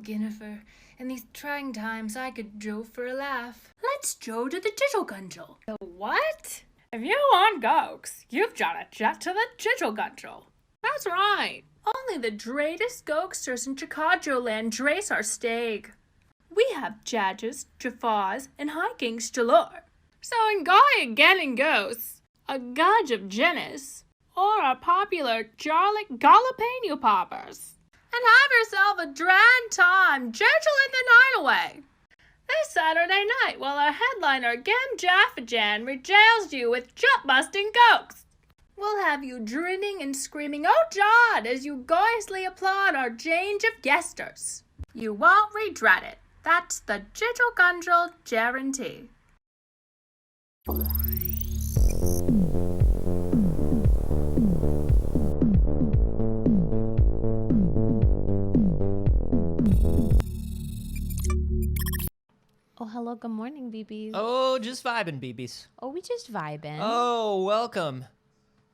Ginnifer. In these trying times, I could Joe for a laugh. Let's Joe to the Jittle Gunjle. The what? If you want gokes, you've gotta jet to the Jittle Gunjle. That's right. Only the greatest gokesters in Chicago land drace our stag. We have jadges, jaffas, and hikings galore. So enjoy again in ghosts, a gudge of genus, or a popular jarlic jalapeno poppers. And have yourself a grand time jiggling the night away. This Saturday night, while our headliner Gim Jaffajan regales you with jump-busting ghosts. We'll have you grinning and screaming, "Oh, God," as you joyously applaud our change of guesters. You won't regret it. That's the Jittle Gunjle guarantee. Oh, hello, good morning, BBs. Oh, just vibing, BBs. Oh, we just vibing. Oh, welcome.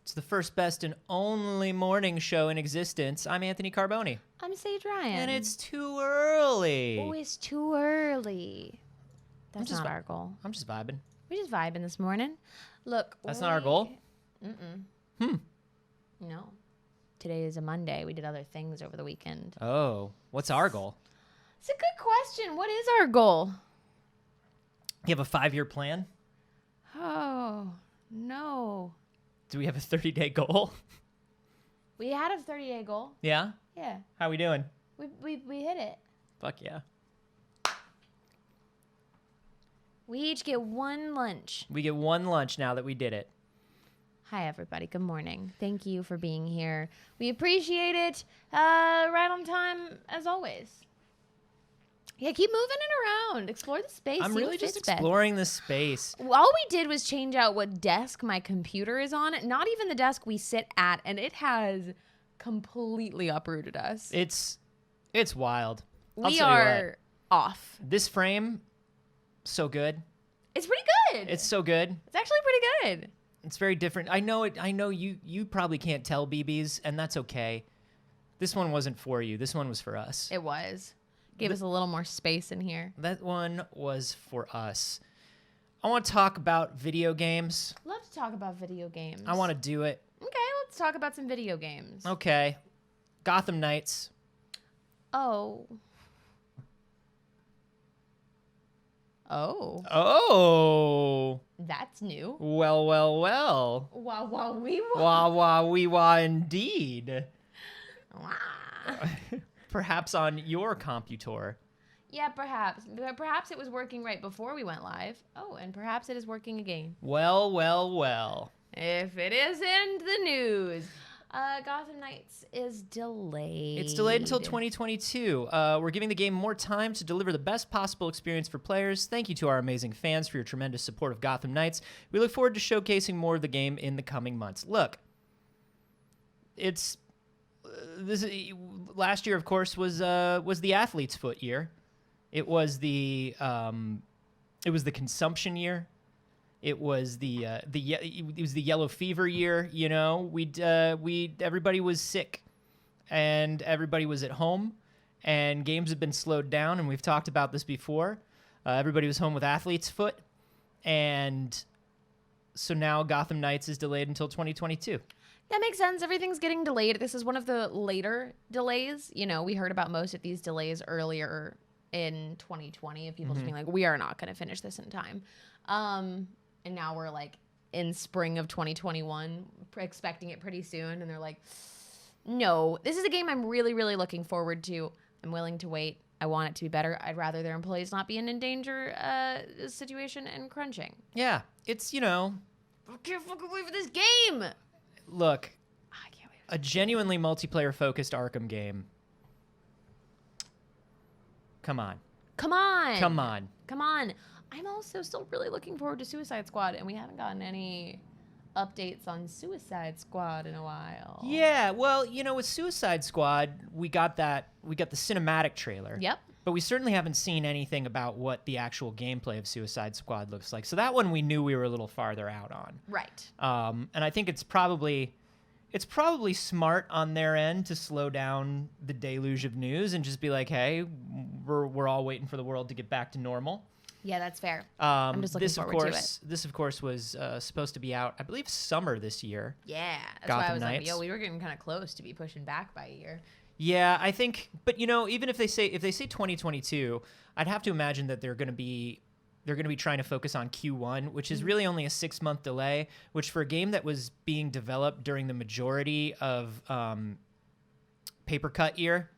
It's the first, best, and only morning show in existence. I'm Anthony Carboni. I'm Saige Ryan. And it's too early. Oh, it's too early. That's not our goal. I'm just vibing. We just vibing this morning. Look. That's not our goal? No. Today is a Monday. We did other things over the weekend. Oh, what's our goal? It's a good question. What is our goal? You have a 5-year plan? Oh, no. Do we have a 30-day goal? We had a 30-day goal. Yeah? Yeah. How we doing? We hit it. Fuck yeah. We each get one lunch. We get one lunch now that we did it. Hi, everybody. Good morning. Thank you for being here. We appreciate it. Right on time, as always. Yeah, keep moving it around. Explore the space. I'm really just exploring this space. All we did was change out what desk my computer is on. Not even the desk we sit at, and it has completely uprooted us. It's wild. We are off. This frame, so good. It's pretty good. It's so good. It's actually pretty good. It's very different. I know it. I know you probably can't tell, BBs, and that's okay. This one wasn't for you. This one was for us. It was. Give us a little more space in here. That one was for us. I want to talk about video games. Love to talk about video games. I want to do it. Okay, let's talk about some video games. Okay. Gotham Knights. Oh. Oh. Oh. That's new. Well, well, well. Wah, wah, wee, wah. Wah, wah, wee, wah, indeed. Wah. Perhaps on your computer. Yeah, perhaps. Perhaps it was working right before we went live. Oh, and perhaps it is working again. Well, well, well. If it isn't the news. Gotham Knights is delayed. It's delayed until 2022. We're giving the game more time to deliver the best possible experience for players. Thank you to our amazing fans for your tremendous support of Gotham Knights. We look forward to showcasing more of the game in the coming months. Look, it's last year, of course, was the athlete's foot year. It was the consumption year. It was the yellow fever year. You know, everybody was sick, and everybody was at home, and games have been slowed down. And we've talked about this before. Everybody was home with athlete's foot, and so now Gotham Knights is delayed until 2022. That makes sense. Everything's getting delayed. This is one of the later delays. You know, we heard about most of these delays earlier in 2020 of people just being like, we are not going to finish this in time. And now we're like in spring of 2021, expecting it pretty soon. And they're like, no, this is a game I'm really, really looking forward to. I'm willing to wait. I want it to be better. I'd rather their employees not be in danger situation and crunching. Yeah, it's, you know. I can't fucking wait for this game. Look, I can't wait. a genuinely multiplayer-focused Arkham game. Come on. Come on. Come on. Come on. I'm also still really looking forward to Suicide Squad, and we haven't gotten any updates on Suicide Squad in a while. Yeah, well, you know, with Suicide Squad, we got the cinematic trailer. Yep. But we certainly haven't seen anything about what the actual gameplay of Suicide Squad looks like. So that one we knew we were a little farther out on. Right. And I think it's probably it's probably smart on their end to slow down the deluge of news and just be like, hey, we're all waiting for the world to get back to normal. Yeah, that's fair. I'm just looking forward to it. This, of course, was supposed to be out, I believe, summer this year. Yeah, that's Gotham why I was Knights. like, yo, we were getting kind of close to be pushing back by a year. Yeah, I think, but even if they say 2022, I'd have to imagine that they're going to be trying to focus on Q1, which is really only a 6-month delay, which for a game that was being developed during the majority of paper cut year,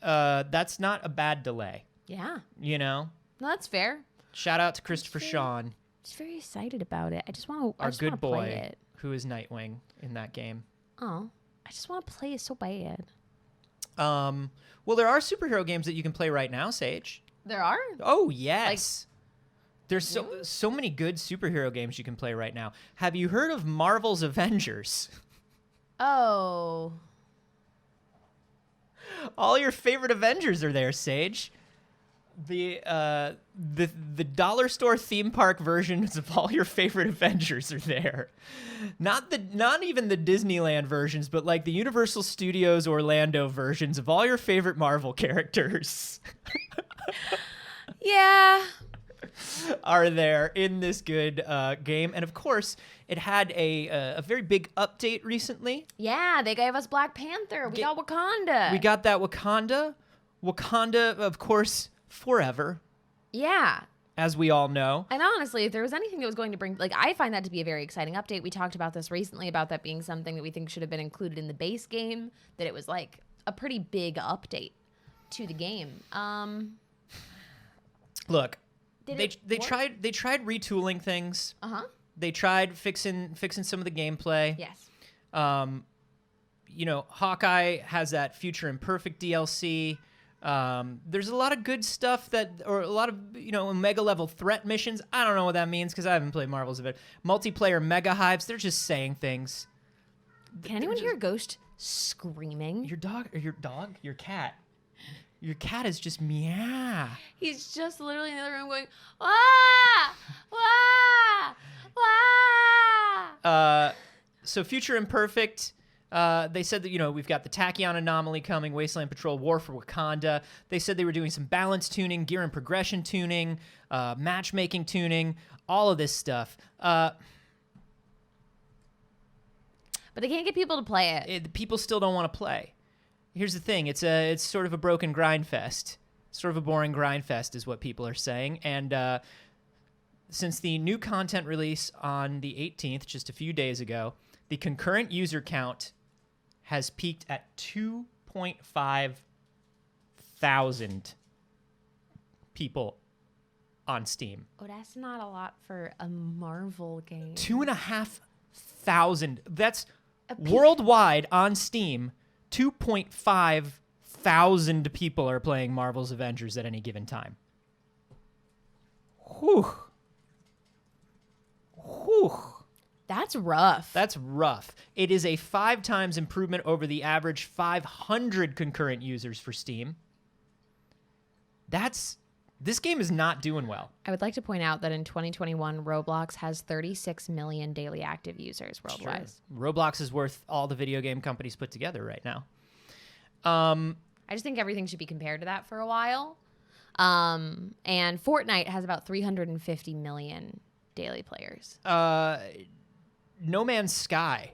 that's not a bad delay. Yeah. No, that's fair. Shout out to Christopher Sean, Just very excited about it. I just want to. our good boy, play it. who is Nightwing in that game. Oh, I just want to play it so bad. Well, there are superhero games that you can play right now, Saige. There are. Oh yes. There's so many good superhero games you can play right now. Have you heard of Marvel's Avengers? Oh. All your favorite Avengers are there, Saige. The dollar store theme park versions of all your favorite Avengers are there. Not even the Disneyland versions, but like the Universal Studios Orlando versions of all your favorite Marvel characters. Yeah. Are there in this good game. And of course, it had a very big update recently. Yeah, they gave us Black Panther. We got Wakanda. We got that Wakanda. Wakanda, of course, forever, Yeah. as we all know. And honestly, if there was anything that was going to bring, like, I find that to be a very exciting update. We talked about this recently, about that being something that we think should have been included in the base game, that it was like a pretty big update to the game. Look, Did they it work? tried retooling things. Uh-huh. They tried fixing some of the gameplay. Yes. Hawkeye has that Future Imperfect DLC. There's a lot of good stuff or a lot of, Omega level threat missions. I don't know what that means because I haven't played Marvel's of it. Multiplayer mega hives. They're just saying things. Can anyone hear a ghost screaming? Your cat. Your cat is just meow. He's just literally in the other room going, wah, wah, wah. So Future Imperfect. They said that, we've got the Tachyon anomaly coming, Wasteland Patrol, War for Wakanda. They said they were doing some balance tuning, gear and progression tuning, matchmaking tuning, all of this stuff. But they can't get people to play it. People still don't want to play. Here's the thing. It's sort of a broken grind fest. Sort of a boring grind fest is what people are saying. And since the new content release on the 18th, just a few days ago, the concurrent user count has peaked at 2.5 thousand people on Steam. Oh, that's not a lot for a Marvel game. 2,500. That's worldwide on Steam. 2.5 thousand people are playing Marvel's Avengers at any given time. Whew. That's rough. That's rough. It is a 5 times improvement over the average 500 concurrent users for Steam. This game is not doing well. I would like to point out that in 2021, Roblox has 36 million daily active users worldwide. Sure. Roblox is worth all the video game companies put together right now. I just think everything should be compared to that for a while. And Fortnite has about 350 million daily players. No Man's Sky,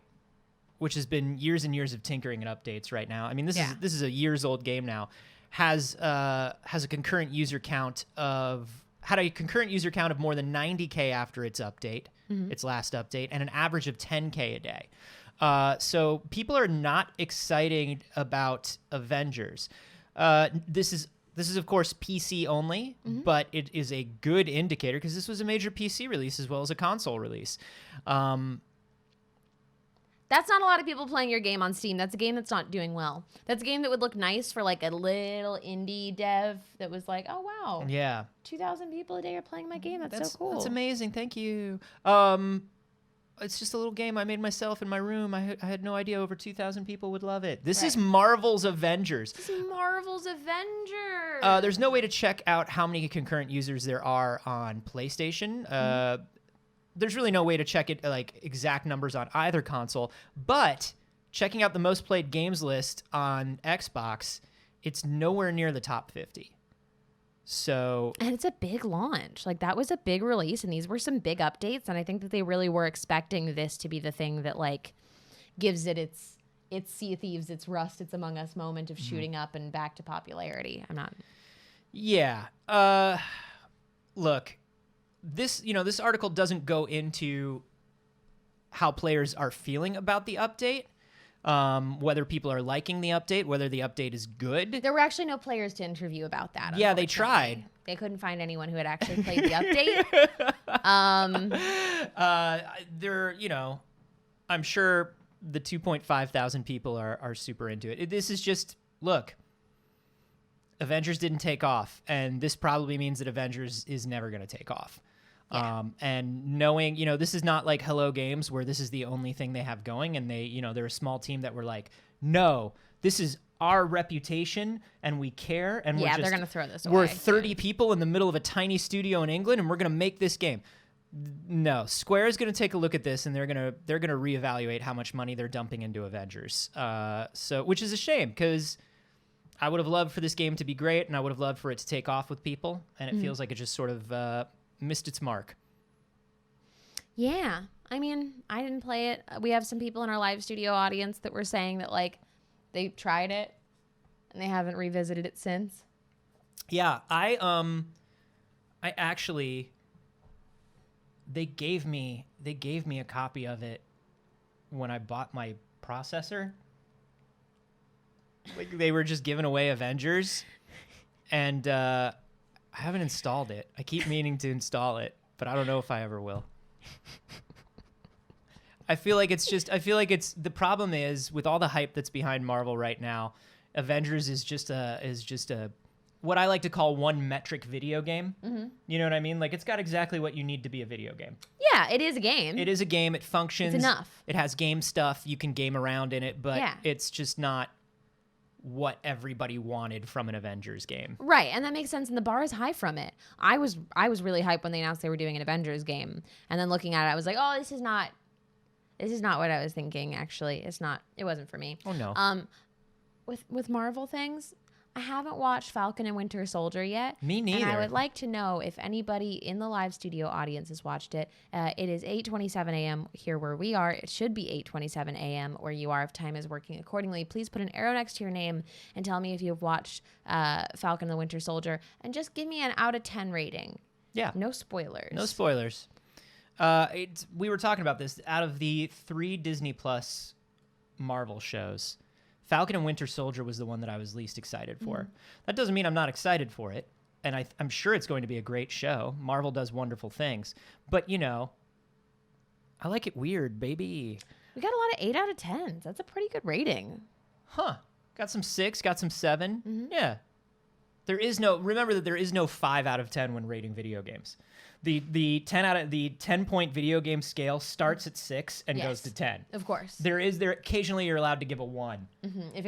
which has been years and years of tinkering and updates right now. I mean, this is a years old game now. Has a concurrent user count of more than 90K after its update, its last update, and an average of 10K a day. So people are not excited about Avengers. This is of course PC only, but it is a good indicator because this was a major PC release as well as a console release. That's not a lot of people playing your game on Steam. That's a game that's not doing well. That's a game that would look nice for like a little indie dev that was like, oh wow, Yeah, 2,000 people a day are playing my game. That's so cool. That's amazing. Thank you. It's just a little game I made myself in my room. I had no idea over 2,000 people would love it. This is Marvel's Avengers. This is Marvel's Avengers. There's no way to check out how many concurrent users there are on PlayStation. There's really no way to check it like exact numbers on either console. But checking out the most played games list on Xbox, it's nowhere near the top 50. So, and it's a big launch. Like, that was a big release, and these were some big updates. And I think that they really were expecting this to be the thing that like gives it its Sea of Thieves, its Rust, its Among Us moment of shooting up and back to popularity. I'm not. yeah. Look, this article doesn't go into how players are feeling about the update, whether people are liking the update, whether the update is good. There were actually no players to interview about that. Yeah, they unfortunately. tried. They couldn't find anyone who had actually played the update. I'm sure the 2.5 thousand people are super into it. This is just, look, Avengers didn't take off, and this probably means that Avengers is never going to take off. Yeah. And knowing, this is not like Hello Games where this is the only thing they have going, and they're a small team that were like, no, this is our reputation, and we care, and they're going to throw this away. We're 30 people in the middle of a tiny studio in England, and we're going to make this game. No, Square is going to take a look at this, and they're going to reevaluate how much money they're dumping into Avengers. Which is a shame, because I would have loved for this game to be great, and I would have loved for it to take off with people, and it feels like it just sort of missed its mark. Yeah. I mean, I didn't play it. We have some people in our live studio audience that were saying that, like, they tried it, and they haven't revisited it since. Yeah, I actually, they gave me a copy of it when I bought my processor. Like, they were just giving away Avengers, and I haven't installed it. I keep meaning to install it, but I don't know if I ever will. I feel like the problem is with all the hype that's behind Marvel right now, Avengers is just a what I like to call one metric video game. Mm-hmm. You know what I mean? Like, it's got exactly what you need to be a video game. Yeah, it is a game. It is a game. It functions. It's enough. It has game stuff. You can game around in it, but it's just not what everybody wanted from an Avengers game. Right, and that makes sense, and the bar is high from it. I was really hyped when they announced they were doing an Avengers game, and then looking at it, I was like, oh, this is not what I was thinking, actually. It wasn't for me. Oh, no. With Marvel things, I haven't watched Falcon and Winter Soldier yet. Me neither. And I would like to know if anybody in the live studio audience has watched it. It is 8:27 a.m. here where we are. It should be 8:27 a.m. where you are if time is working accordingly. Please put an arrow next to your name and tell me if you've watched Falcon and the Winter Soldier. And just give me an out of 10 rating. Yeah. No spoilers. No spoilers. We were talking about this. Out of the 3 Disney Plus Marvel shows, Falcon and Winter Soldier was the one that I was least excited for. Mm-hmm. That doesn't mean I'm not excited for it, and I'm sure it's going to be a great show. Marvel does wonderful things, but I like it weird, baby. We got a lot of 8 out of 10s. That's a pretty good rating. Huh. Got some 6, got some 7. Mm-hmm. Yeah. Remember that there is no 5 out of 10 when rating video games. The 10-point video game scale starts at 6 and goes to 10. Of course. Occasionally you're allowed to give a 1. Mm-hmm. If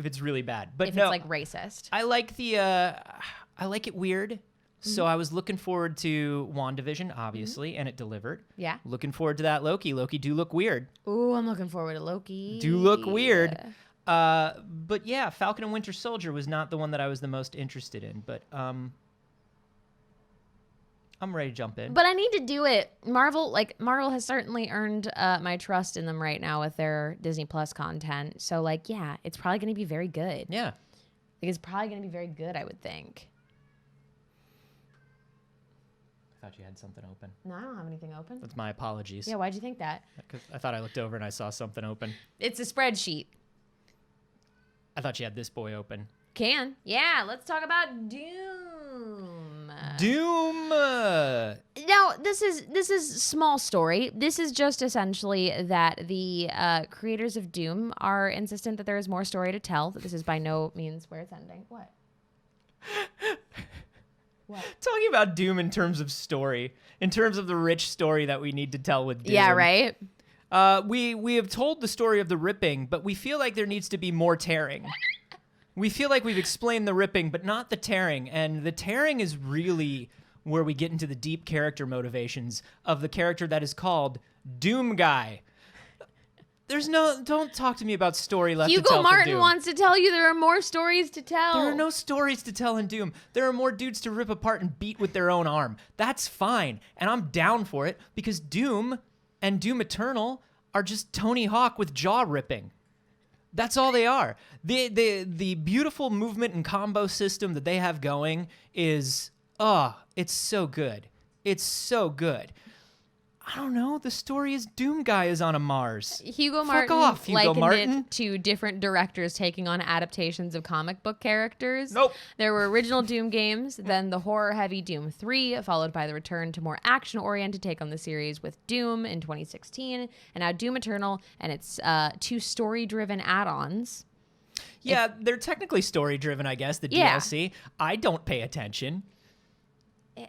it's really bad. But it's like racist. I like I like it weird. Mm-hmm. So I was looking forward to WandaVision, obviously, and it delivered. Yeah. Looking forward to that Loki. Loki do look weird. Ooh, I'm looking forward to Loki. Do look weird. But yeah, Falcon and Winter Soldier was not the one that I was the most interested in, but I'm ready to jump in. But I need to do it. Marvel has certainly earned my trust in them right now with their Disney Plus content. So it's probably going to be very good. Yeah. It's probably going to be very good, I would think. I thought you had something open. No, I don't have anything open. That's my apologies. Yeah, why'd you think that? 'Cause I thought I looked over and I saw something open. It's a spreadsheet. I thought you had this boy open. Yeah, let's talk about Doom. Doom! Now, this is small story. This is just essentially that the creators of Doom are insistent that there is more story to tell, that this is by no means where it's ending. What? What? Talking about Doom in terms of story, in terms of the rich story that we need to tell with Doom. Yeah, right? We have told the story of the ripping, but we feel like there needs to be more tearing. We feel like we've explained the ripping, but not the tearing. And the tearing is really where we get into the deep character motivations of the character that is called Doom Guy. Don't talk to me about story left to Hugo tell for Martin Doom. wants to tell you there are more stories to tell. There are no stories to tell in Doom. There are more dudes to rip apart and beat with their own arm. That's fine, and I'm down for it because Doom and Doom Eternal are just Tony Hawk with jaw ripping. That's all they are. The beautiful movement and combo system that they have going is, it's so good. It's so good. I don't know. The story is Doom guy is on a Mars. Hugo Fuck Martin off, Hugo likened Martin. it to different directors taking on adaptations of comic book characters. Nope. There were original Doom games, then the horror-heavy Doom 3, followed by the return to more action-oriented take on the series with Doom in 2016, and now Doom Eternal and its 2 story-driven add-ons. Yeah, they're technically story driven, I guess, the Yeah. DLC. I don't pay attention.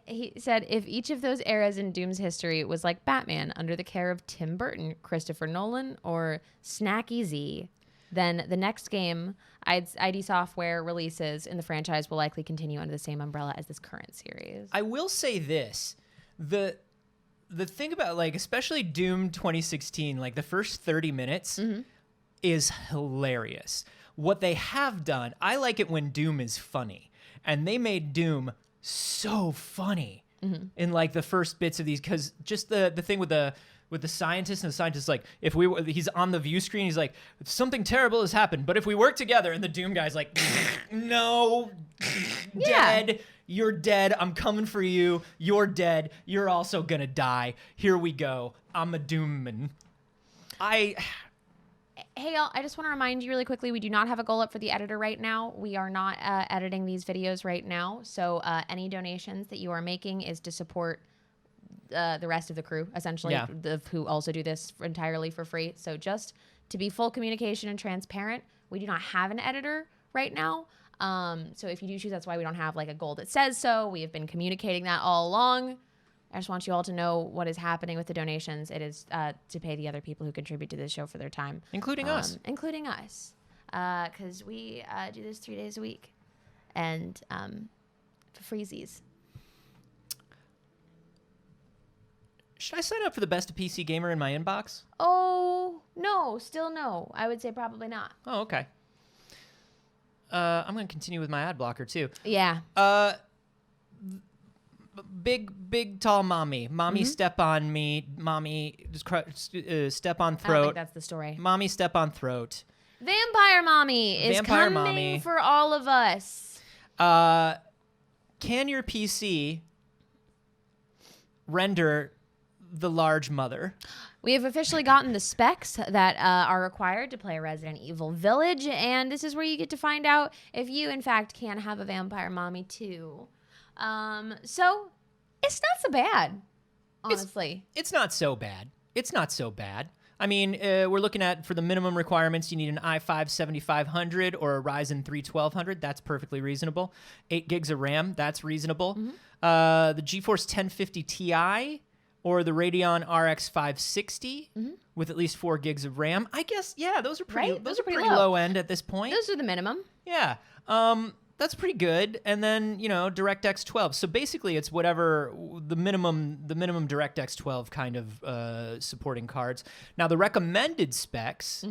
He said, if each of those eras in Doom's history was like Batman under the care of Tim Burton, Christopher Nolan, or Snacky Z, then the next game ID Software releases in the franchise will likely continue under the same umbrella as this current series. I will say this. The thing about, like, especially Doom 2016, like, the first 30 minutes is hilarious. What they have done, I like it when Doom is funny. And they made Doom so funny in like the first bits of these, because just the thing with the scientist, and the scientist, like, he's on the view screen, he's like, something terrible has happened, but if we work together, and the Doom guy's like, no, dead, you're dead, I'm coming for you, you're dead, you're also gonna die, here we go, I'm a Doomman. Hey, y'all, I just want to remind you really quickly, we do not have a goal up for the editor right now. We are not editing these videos right now. So any donations that you are making is to support the rest of the crew, essentially, who also do this entirely for free. So just to be full communication and transparent, we do not have an editor right now. So if you do choose, that's why we don't have like a goal that says so. We have been communicating that all along. I just want you all to know what is happening with the donations. It is to pay the other people who contribute to this show for their time. Including us. Including us. Because we do this 3 days a week. And for freezies. Should I sign up for the Best of PC Gamer in my inbox? Oh, no. Still no. I would say probably not. Oh, okay. I'm going to continue with my ad blocker, too. Yeah. Big, tall mommy. Mommy step on me. Mommy step on I don't throat. think that's the story. Mommy step on throat. Vampire Mommy is Vampire coming Mommy. for all of us. Can your PC render the large mother? We have officially gotten the specs that are required to play Resident Evil Village, and this is where you get to find out if you, in fact, can have a Vampire Mommy too. So it's not so bad, honestly. It's not so bad. It's not so bad. I mean, we're looking at, for the minimum requirements, you need an i5 7500 or a Ryzen 3 1200. That's perfectly reasonable. 8 gigs of RAM, that's reasonable. The GeForce 1050 Ti or the Radeon RX 560 with at least 4 gigs of RAM. I guess, yeah, those are pretty, Right? those are pretty low end at this point. Those are the minimum. Yeah. That's pretty good. And then, DirectX 12. So basically it's whatever the minimum DirectX 12 kind of supporting cards. Now the recommended specs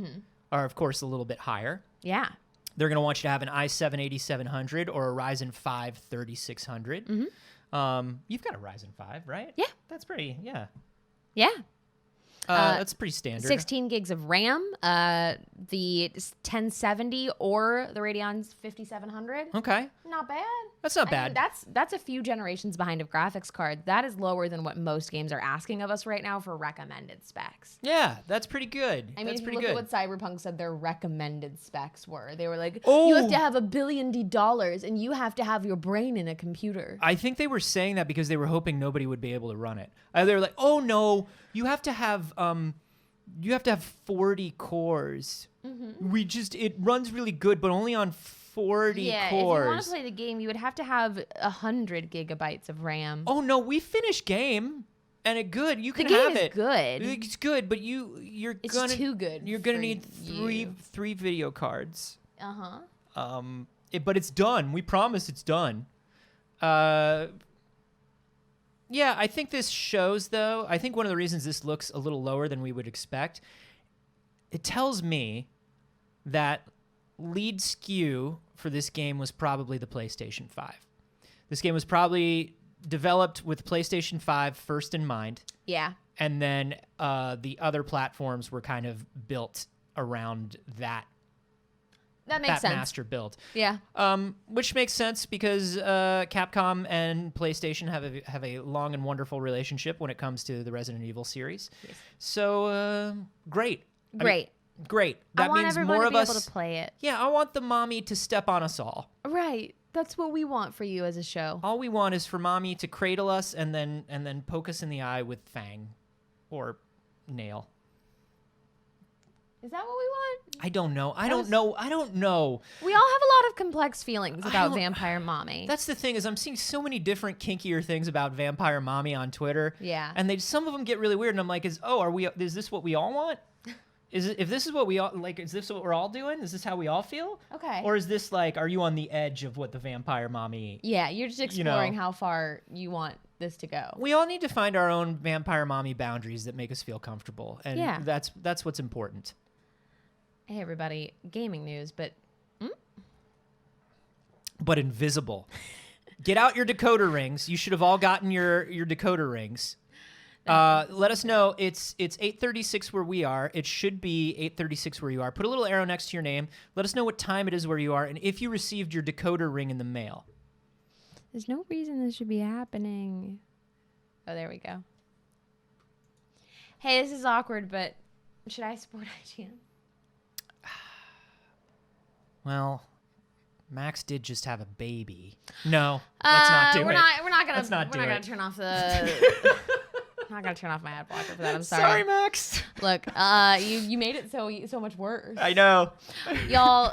are of course a little bit higher. Yeah. They're going to want you to have an i7 8700 or a Ryzen 5 3600. You've got a Ryzen 5, right? Yeah. That's pretty, yeah. Yeah. That's pretty standard. 16 gigs of RAM, the 1070 or the Radeon's 5700. Okay. Not bad. That's not I bad. mean, that's a few generations behind of graphics card. That is lower than what most games are asking of us right now for recommended specs. Yeah, that's pretty good. I mean, that's if you pretty look good. at what Cyberpunk said their recommended specs were, they were like, Oh. you have to have $1 billion and you have to have your brain in a computer. I think they were saying that because they were hoping nobody would be able to run it. They were like, "Oh no, you have to have 40 cores. It runs really good, but only on 40 yeah, cores." if you want to play the game, you would have to have 100 gigabytes of RAM. Oh no, we finished game, and it good. You the can game have is it. good. It's good, but you're It's gonna too good. You're gonna for need you. three video cards. Uh-huh. But it's done. We promise it's done. Yeah, I think this shows, though. I think one of the reasons this looks a little lower than we would expect it tells me that lead skew for this game was probably the PlayStation 5. This game was probably developed with PlayStation 5 first in mind. Yeah. And then the other platforms were kind of built around that That sense. master build. Yeah. Which makes sense because Capcom and PlayStation have a long and wonderful relationship when it comes to the Resident Evil series. Yes. So great. Great. Great. That I want means everyone more to of be us. able to play it. Yeah, I want the mommy to step on us all. Right. That's what we want for you as a show. All we want is for mommy to cradle us and then poke us in the eye with fang or nail. Is that what we want? I don't know. I don't know. We all have a lot of complex feelings about don't- Vampire Mommy. That's the thing is I'm seeing so many different kinkier things about Vampire Mommy on Twitter. Yeah. And some of them get really weird and I'm like, is this what we all want? If this is what we all like, is this what we're all doing? Is this how we all feel? Okay. Or is this like, are you on the edge of what the Vampire Mommy? Yeah, you're just exploring how far you want this to go. We all need to find our own Vampire Mommy boundaries that make us feel comfortable. And Yeah. that's what's important. Hey, everybody, gaming news, but But invisible. Get out your decoder rings. You should have all gotten your decoder rings. Let us know. It's 8:36 where we are. It should be 8:36 where you are. Put a little arrow next to your name. Let us know what time it is where you are and if you received your decoder ring in the mail. there's no reason this should be happening. Oh, there we go. Hey, this is awkward, but should I support IGN? Well, Max did just have a baby. No, let's not do it. We're not gonna. Let's not we're do not gonna it. turn off the. I'm not gonna turn off my ad blocker for that. I'm sorry. Sorry, Max. Look, you made it so much worse. I know. Y'all,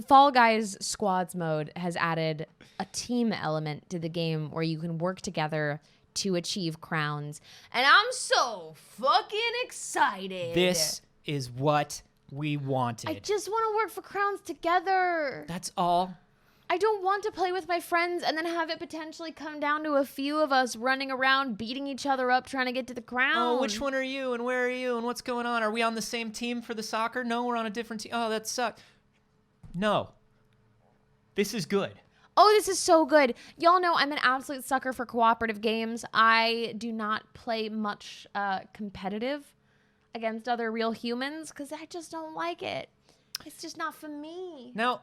Fall Guys Squads mode has added a team element to the game where you can work together to achieve crowns, and I'm so fucking excited. This is what we wanted. I just want to work for crowns together. That's all. I don't want to play with my friends and then have it potentially come down to a few of us running around beating each other up trying to get to the crown. Oh, which one are you and where are you and what's going on? Are we on the same team for the soccer? No, we're on a different team. Oh, that sucks. No. This is good. Oh, this is so good. Y'all know I'm an absolute sucker for cooperative games. I do not play much competitive against other real humans because I just don't like it. It's just not for me. Now,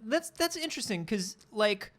that's interesting because, like,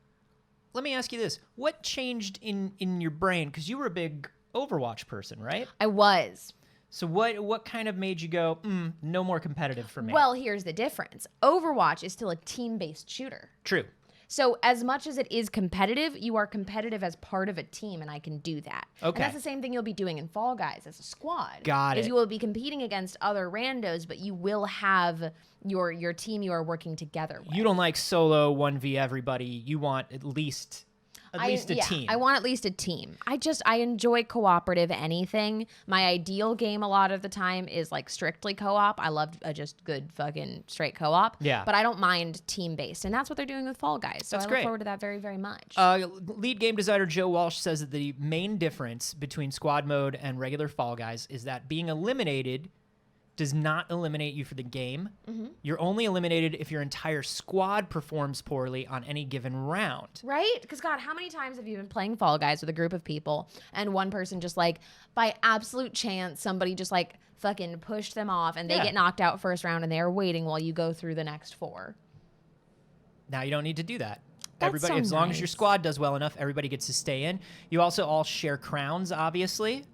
let me ask you this. What changed in your brain? Because you were a big Overwatch person, right? I was. So what kind of made you go, no more competitive for me? Well, here's the difference. Overwatch is still a team-based shooter. True. So as much as it is competitive, you are competitive as part of a team, and I can do that. Okay. And that's the same thing you'll be doing in Fall Guys as a squad. Got is it. you will be competing against other randos, but you will have your team you are working together with. You don't like solo 1v everybody. You want at least a team. I want at least a team. I enjoy cooperative anything. My ideal game a lot of the time is like strictly co-op. I love just good fucking straight co-op. Yeah. But I don't mind team-based. And that's what they're doing with Fall Guys. So That's I great. look forward to that very, very much. Lead game designer Joe Walsh says that the main difference between squad mode and regular Fall Guys is that being eliminated does not eliminate you for the game. Mm-hmm. You're only eliminated if your entire squad performs poorly on any given round. Right? Because, God, how many times have you been playing Fall Guys with a group of people and one person just like, by absolute chance, somebody just like fucking pushed them off and they Yeah. get knocked out first round and they are waiting while you go through the next 4? Now you don't need to do that. That's Everybody, so as long as your nice. squad does well enough, everybody gets to stay in. You also all share crowns, obviously.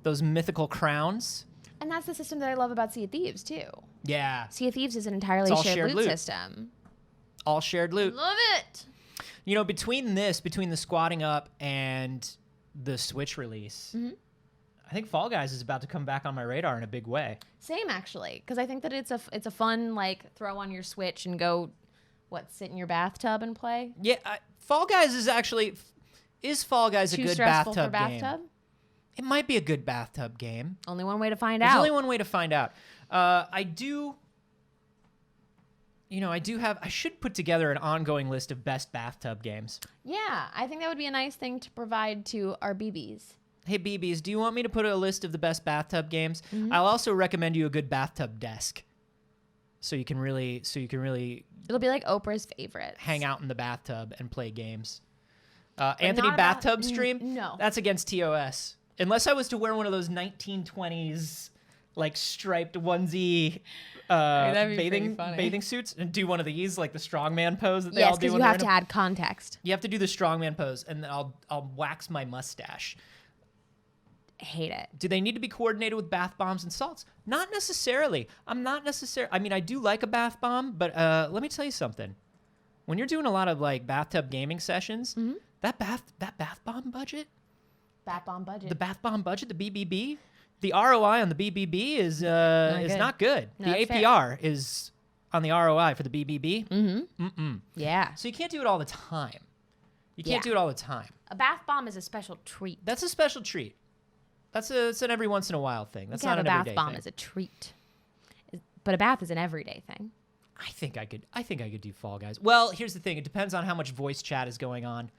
Those mythical crowns. And that's the system that I love about Sea of Thieves, too. Yeah. Sea of Thieves is an entirely It's all shared shared loot loot. system. All shared loot. Love it. You know, between the squatting up and the Switch release, I think Fall Guys is about to come back on my radar in a big way. Same, actually, because I think that it's a fun, like, throw on your Switch and go, sit in your bathtub and play? Yeah, Fall Guys is actually... Is Fall Guys a Too good stressful bathtub, for bathtub? game? It might be a good bathtub game. Only one way to find There's out. only one way to find out. I should put together an ongoing list of best bathtub games. Yeah, I think that would be a nice thing to provide to our BBs. Hey, BBs, do you want me to put a list of the best bathtub games? Mm-hmm. I'll also recommend you a good bathtub desk. So you can really It'll be like Oprah's favorites. hang out in the bathtub and play games. Anthony not about- bathtub stream? no. That's against TOS. Unless I was to wear one of those 1920s like striped onesie that'd be pretty funny. bathing suits and do one of these like the strongman pose that they all Yes, do. because when you they're have in to add context. You have to do the strongman pose, and then I'll wax my mustache. Hate it. Do they need to be coordinated with bath bombs and salts? Not necessarily. I mean, I do like a bath bomb, but let me tell you something. When you're doing a lot of like bathtub gaming sessions, that bath bomb budget, Bath bomb budget. the bath bomb budget, the BBB, the ROI on the BBB is not good. No, The that's fair. APR is on the ROI for the BBB. Yeah. So you can't do it all the time. You can't Yeah. do it all the time. A bath bomb is a special treat. That's a special treat. It's an every once in a while thing. That's You can not have an a everyday bath bomb thing. as a treat. But a bath is an everyday thing. I think I could do Fall Guys. Well, here's the thing. It depends on how much voice chat is going on.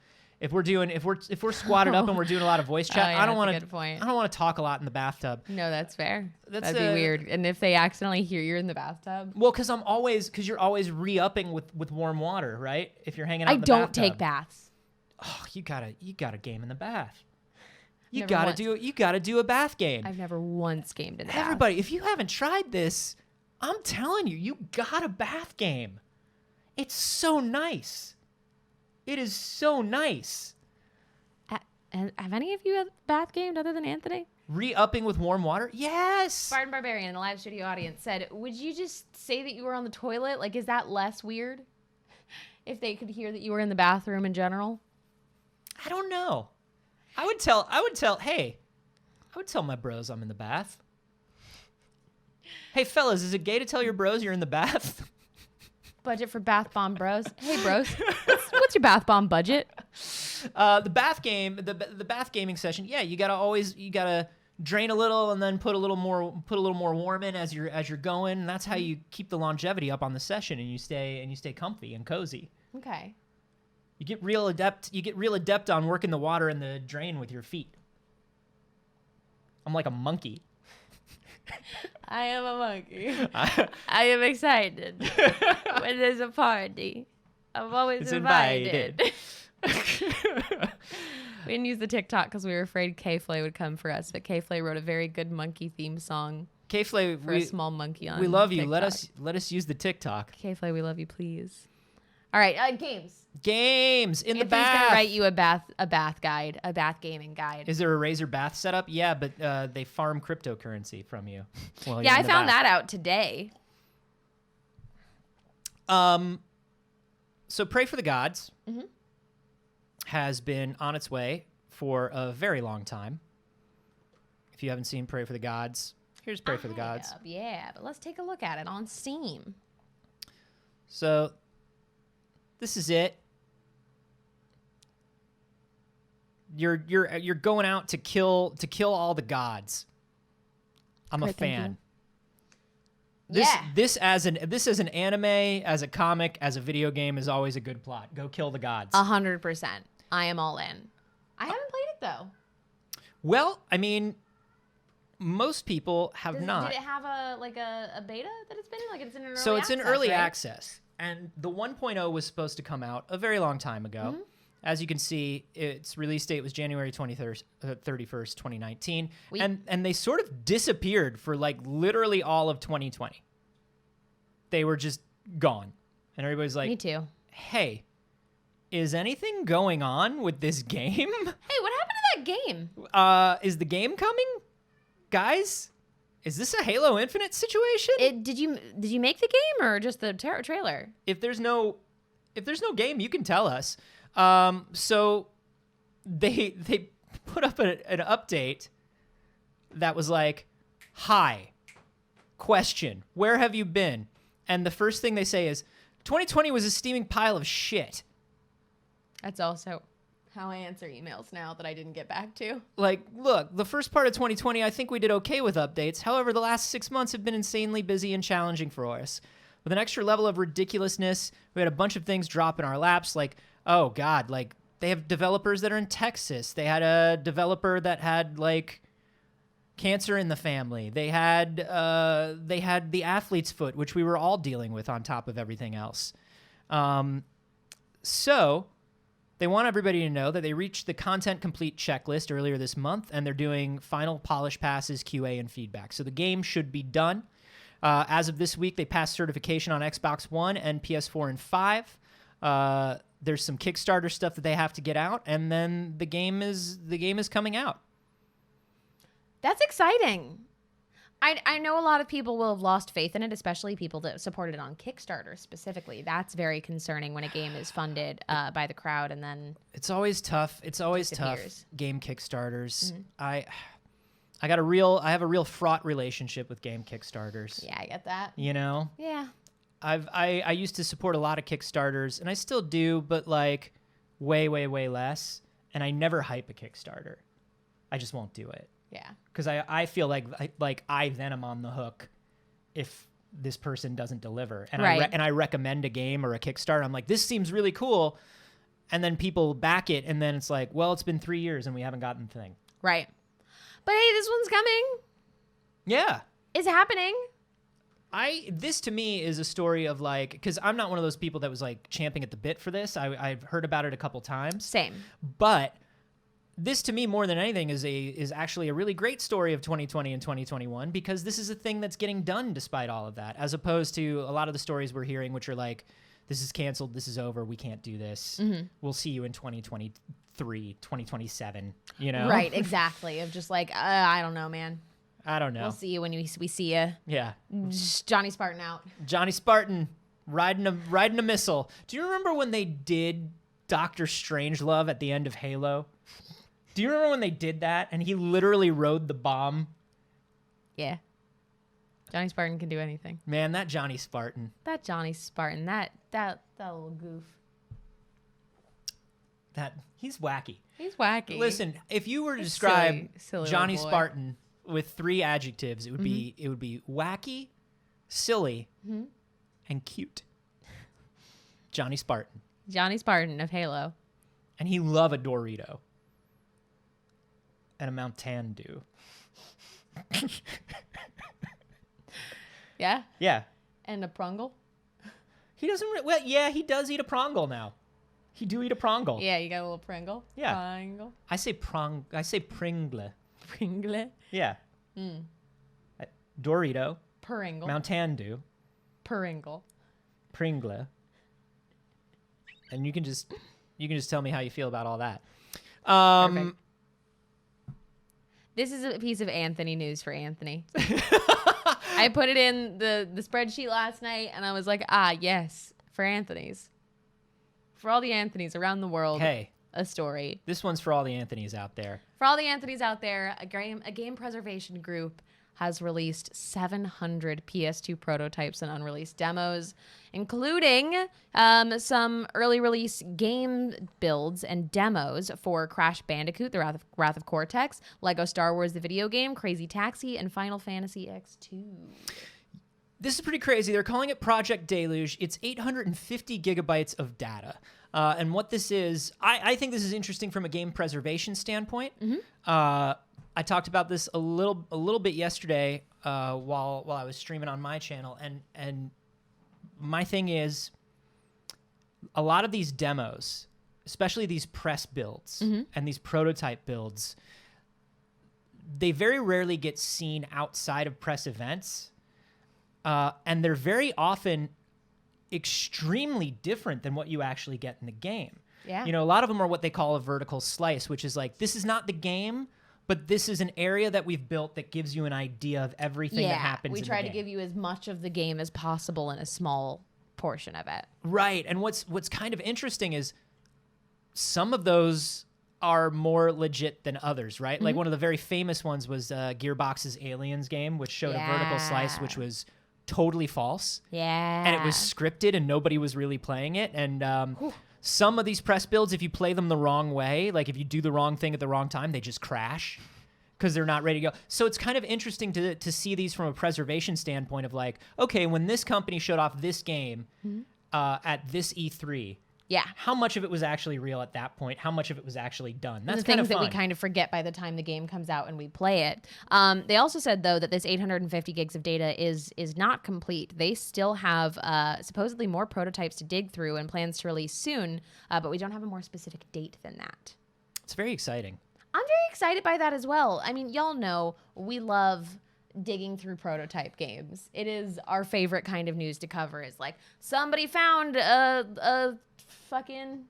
If we're squatted up and we're doing a lot of voice chat, Oh, yeah, I don't that's a want good point. to. I don't want to talk a lot in the bathtub. No, that's fair. That's, That'd be weird. And if they accidentally hear you're in the bathtub. Well, because you're always re-upping with warm water, right? If you're hanging out I in the don't bathtub. take baths. Oh, you gotta game in the bath. You Never gotta once. do a bath game. I've never once gamed in the bath. Everybody, if you haven't tried this, I'm telling you, you got a bath game. It's so nice. It is so nice. Have any of you bath gamed other than Anthony? Re-upping with warm water? Yes. Spartan Barbarian in the live studio audience said, would you just say that you were on the toilet? Like, is that less weird? If they could hear that you were in the bathroom in general? I don't know. I would tell my bros I'm in the bath. Hey, fellas, is it gay to tell your bros you're in the bath? Budget for bath bomb bros. Hey, bros. What's your bath bomb budget? The bath gaming session. Yeah, you gotta drain a little and then put a little more warm in as you're going. And that's how you keep the longevity up on the session and you stay comfy and cozy. Okay. You get real adept on working the water in the drain with your feet. I'm like a monkey. I am a monkey. I am excited. When there's a party, I'm always It's invited. We didn't use the TikTok because we were afraid K-Flay would come for us, but K-Flay wrote a very good monkey theme song K-Flay, for a small monkey on we love you. TikTok. Let us use the TikTok. K-Flay, we love you, please. All right, games. Games in the Anthony's bath. gonna write you a bath guide, a bath gaming guide. Is there a Razer bath setup? Yeah, but they farm cryptocurrency from you. While Yeah, you're I in the found bath. that out today. So Pray for the Gods has been on its way for a very long time. If you haven't seen Pray for the Gods, here's Pray for the Gods. Yeah, but let's take a look at it on Steam. So this is it. You're going out to kill all the gods. I'm a Great, thank fan. you. This as an anime, as a comic, as a video game is always a good plot. Go kill the gods. 100%. I am all in. I haven't played it though. Well, I mean, most people have not. Did it have a beta that it's been in? Like it's in an early So it's in early right? access, and the 1.0 was supposed to come out a very long time ago. Mm-hmm. As you can see, its release date was January 31st, 2019, We- and they sort of disappeared for like literally all of 2020. They were just gone, and everybody's like, Me too. "Hey, is anything going on with this game? Hey, what happened to that game? Is the game coming, guys? Is this a Halo Infinite situation? Did you make the game or just the trailer? If there's no game, you can tell us." So they put up an update that was like, "Hi, question, where have you been?" And the first thing they say is, 2020 was a steaming pile of shit. That's also how I answer emails now that I didn't get back to. Like, look, the first part of 2020, I think we did okay with updates. However, the last 6 months have been insanely busy and challenging for us. With an extra level of ridiculousness, we had a bunch of things drop in our laps, like, oh God, like They have developers that are in Texas. They had a developer that had like cancer in the family. They had the athlete's foot, which we were all dealing with on top of everything else. So they want everybody to know that they reached the content complete checklist earlier this month, and they're doing final polish passes, QA, and feedback. So the game should be done. As of this week, they passed certification on Xbox One and PS4 and 5. There's some Kickstarter stuff that they have to get out, and then the game is coming out. That's exciting. I know a lot of people will have lost faith in it, especially people that supported it on Kickstarter specifically. That's very concerning when a game is funded by the crowd and then it's always tough. It's always disappears. tough. Game Kickstarters. Mm-hmm. I have a real fraught relationship with game Kickstarters. Yeah, I get that. You know? Yeah. I used to support a lot of Kickstarters, and I still do, but like way, way, way less. And I never hype a Kickstarter. I just won't do it. Yeah. Because I feel like I then am on the hook if this person doesn't deliver. And Right. I recommend a game or a Kickstarter. I'm like, this seems really cool. And then people back it, and then it's like, well, it's been 3 years and we haven't gotten the thing. Right. But hey, this one's coming. Yeah. It's happening. This to me is a story of like, because I'm not one of those people that was like champing at the bit for this. I've heard about it a couple times. Same. But this to me more than anything is actually a really great story of 2020 and 2021, because this is a thing that's getting done despite all of that, as opposed to a lot of the stories we're hearing, which are like, this is canceled, this is over, we can't do this. Mm-hmm. We'll see you in 2023, 2027, you know? Right, exactly. Of just like, I don't know, man. I don't know. We'll see you when we see you. Yeah. Johnny Spartan out. Johnny Spartan riding a missile. Do you remember when they did Doctor Strangelove at the end of Halo? Do you remember when they did that and he literally rode the bomb? Yeah. Johnny Spartan can do anything. Man, that Johnny Spartan. That Johnny Spartan, that little goof. He's wacky. He's wacky. Listen, if you were to He's describe silly Johnny little boy. Spartan with 3 adjectives, it would be wacky, silly, and cute. Johnny Spartan. Johnny Spartan of Halo. And he love a Dorito. And a Mountain Dew. Yeah? Yeah. And a Prungle? He doesn't well, yeah, he does eat a Prongle now. He do eat a Prongle. Yeah, you got a little Pringle? Yeah. Pringle? I say Pringle. Pringle? Yeah. Dorito, Pringle. Mountain Dew, Pringle. Pringle. And you can just tell me how you feel about all that. Perfect. This is a piece of Anthony news for Anthony. I put it in the spreadsheet last night, and I was like, yes, for Anthony's. For all the Anthonys around the world, Hey, a story. this one's for all the Anthonys out there. For all the Anthonys out there, a game preservation group has released 700 PS2 prototypes and unreleased demos, including some early release game builds and demos for Crash Bandicoot, The Wrath of Cortex, Lego Star Wars the video game, Crazy Taxi, and Final Fantasy X2. This is pretty crazy. They're calling it Project Deluge. It's 850 gigabytes of data. And what this is, I think this is interesting from a game preservation standpoint. I talked about this a little bit yesterday while I was streaming on my channel, and my thing is, a lot of these demos, especially these press builds and these prototype builds, they very rarely get seen outside of press events, and they're very often extremely different than what you actually get in the game. Yeah. You know, a lot of them are what they call a vertical slice, which is like, this is not the game, but this is an area that we've built that gives you an idea of everything that happens we in try the to game. give you as much of the game as possible in a small portion of it. Right. And what's kind of interesting is some of those are more legit than others, right? Like one of the very famous ones was Gearbox's Aliens game, which showed a vertical slice, which was totally false. Yeah. And it was scripted and nobody was really playing it. And some of these press builds, if you play them the wrong way, like if you do the wrong thing at the wrong time, they just crash because they're not ready to go. So it's kind of interesting to see these from a preservation standpoint of like, okay, when this company showed off this game at this E3, Yeah. How much of it was actually real at that point? How much of it was actually done? That's the kind of things that fun. we kind of forget by the time the game comes out and we play it. They also said, though, that this 850 gigs of data is not complete. They still have supposedly more prototypes to dig through and plans to release soon, but we don't have a more specific date than that. It's very exciting. I'm very excited by that as well. I mean, y'all know we love digging through prototype games. It is our favorite kind of news to cover. Is like somebody found a fucking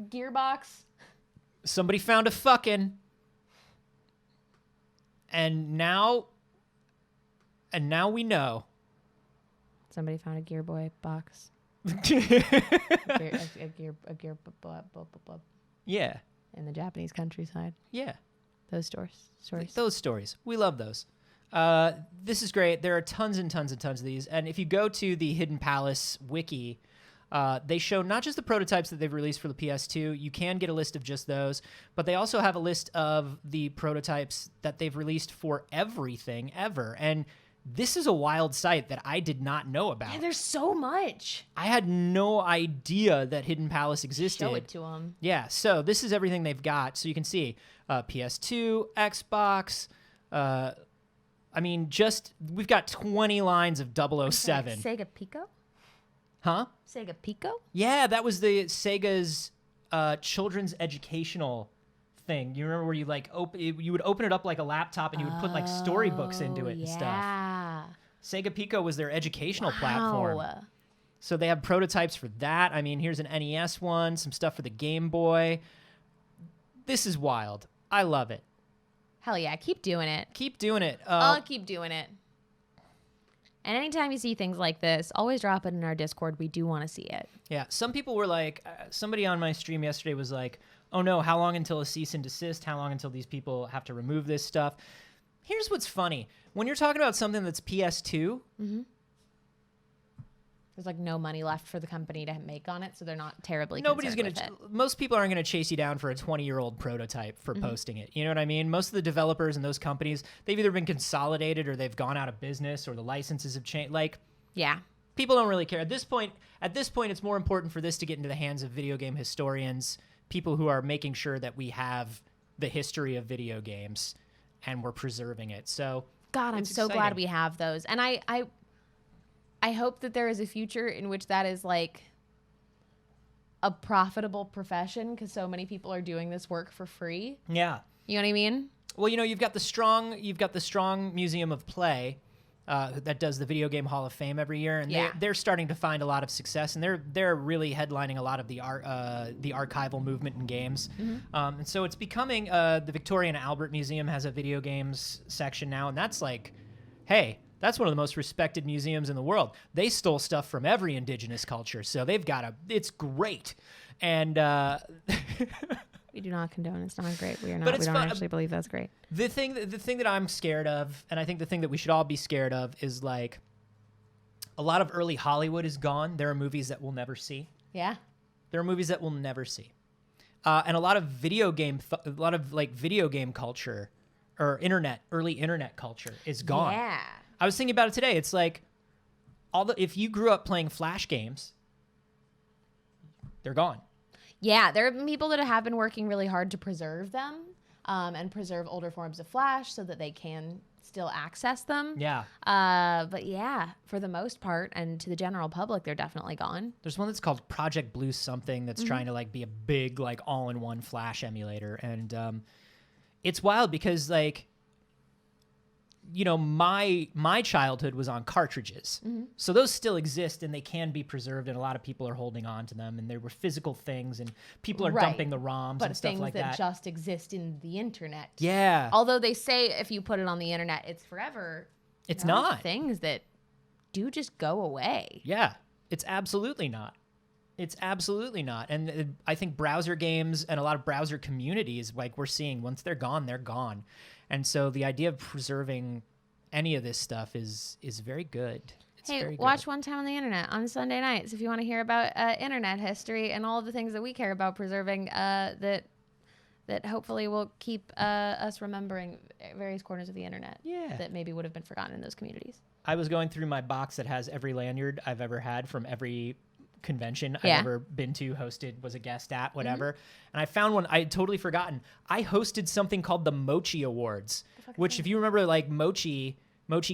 gearbox. Somebody found a fucking, and now we know. Somebody found a Gear Boy box. Yeah. In the Japanese countryside. Yeah. Those stories. Those stories. We love those. This is great. There are tons and tons and tons of these. And if you go to the Hidden Palace wiki, they show not just the prototypes that they've released for the PS2. You can get a list of just those, but they also have a list of the prototypes that they've released for everything ever. And this is a wild site that I did not know about. Yeah, there's so much. I had no idea that Hidden Palace existed. Show it to them. Yeah, so this is everything they've got. So you can see PS2, Xbox. I mean, we've got 20 lines of 007. Sega Pico? Huh? Sega Pico? Yeah, that was the Sega's children's educational thing. You remember where you would open it up like a laptop and you would put like storybooks into it and stuff. Yeah. Sega Pico was their educational platform. So they have prototypes for that. I mean, here's an NES one, some stuff for the Game Boy. This is wild. I love it. Hell yeah, keep doing it. Keep doing it. I'll keep doing it. And anytime you see things like this, always drop it in our Discord. We do want to see it. Yeah, some people were like, somebody on my stream yesterday was like, oh no, how long until a cease and desist? How long until these people have to remove this stuff? Here's what's funny. When you're talking about something that's PS2, there's like no money left for the company to make on it, so they're not terribly nobody's concerned going with to, it. most people aren't going to chase you down for a 20-year-old prototype for posting it. You know what I mean? Most of the developers and those companies, they've either been consolidated or they've gone out of business or the licenses have changed. Like, Yeah. people don't really care. At this point, it's more important for this to get into the hands of video game historians, people who are making sure that we have the history of video games and we're preserving it. So, God, I'm it's so glad exciting. we have those. And I hope that there is a future in which that is like a profitable profession because so many people are doing this work for free. Yeah. You know what I mean? Well, you've got the strong Museum of Play that does the Video Game Hall of Fame every year, and Yeah. they're starting to find a lot of success, and they're really headlining a lot of the archival movement in games. And so it's becoming the Victoria and Albert Museum has a video games section now, and that's like, hey, that's one of the most respected museums in the world. They stole stuff from every indigenous culture, so it's great. And We do not condone. It's not great. We are not. But We it's don't fun. actually believe that's great. the thing that I'm scared of, and I think the thing that we should all be scared of, is like a lot of early Hollywood is gone. There are movies that we'll never see. Yeah. There are movies that we'll never see, and a lot of video game culture or early internet culture is gone. Yeah. I was thinking about it today. It's like if you grew up playing Flash games, they're gone. Yeah, there have been people that have been working really hard to preserve them and preserve older forms of Flash so that they can still access them. Yeah. But yeah, for the most part and to the general public, they're definitely gone. There's one that's called Project Blue something that's trying to like be a big like all-in-one Flash emulator, and it's wild because like my childhood was on cartridges, so those still exist and they can be preserved, and a lot of people are holding on to them, and they were physical things, and people are Right. dumping the ROMs But and stuff things like that that. just exist in the internet. Yeah, Although they say if you put it on the internet, it's forever. it's there are not. things that do just go away. Yeah, it's absolutely not. It's absolutely not. And I think browser games and a lot of browser communities, like we're seeing, once they're gone, they're gone. And so the idea of preserving any of this stuff is very good. It's Hey, very good. watch One Time on the Internet on Sunday nights if you want to hear about internet history and all of the things that we care about preserving that hopefully will keep us remembering various corners of the internet Yeah. that maybe would have been forgotten in those communities. I was going through my box that has every lanyard I've ever had from every convention Yeah. I've ever been to, hosted, was a guest at, whatever. And I found one I had totally forgotten. I hosted something called the Mochi Awards, which if you remember like Mochi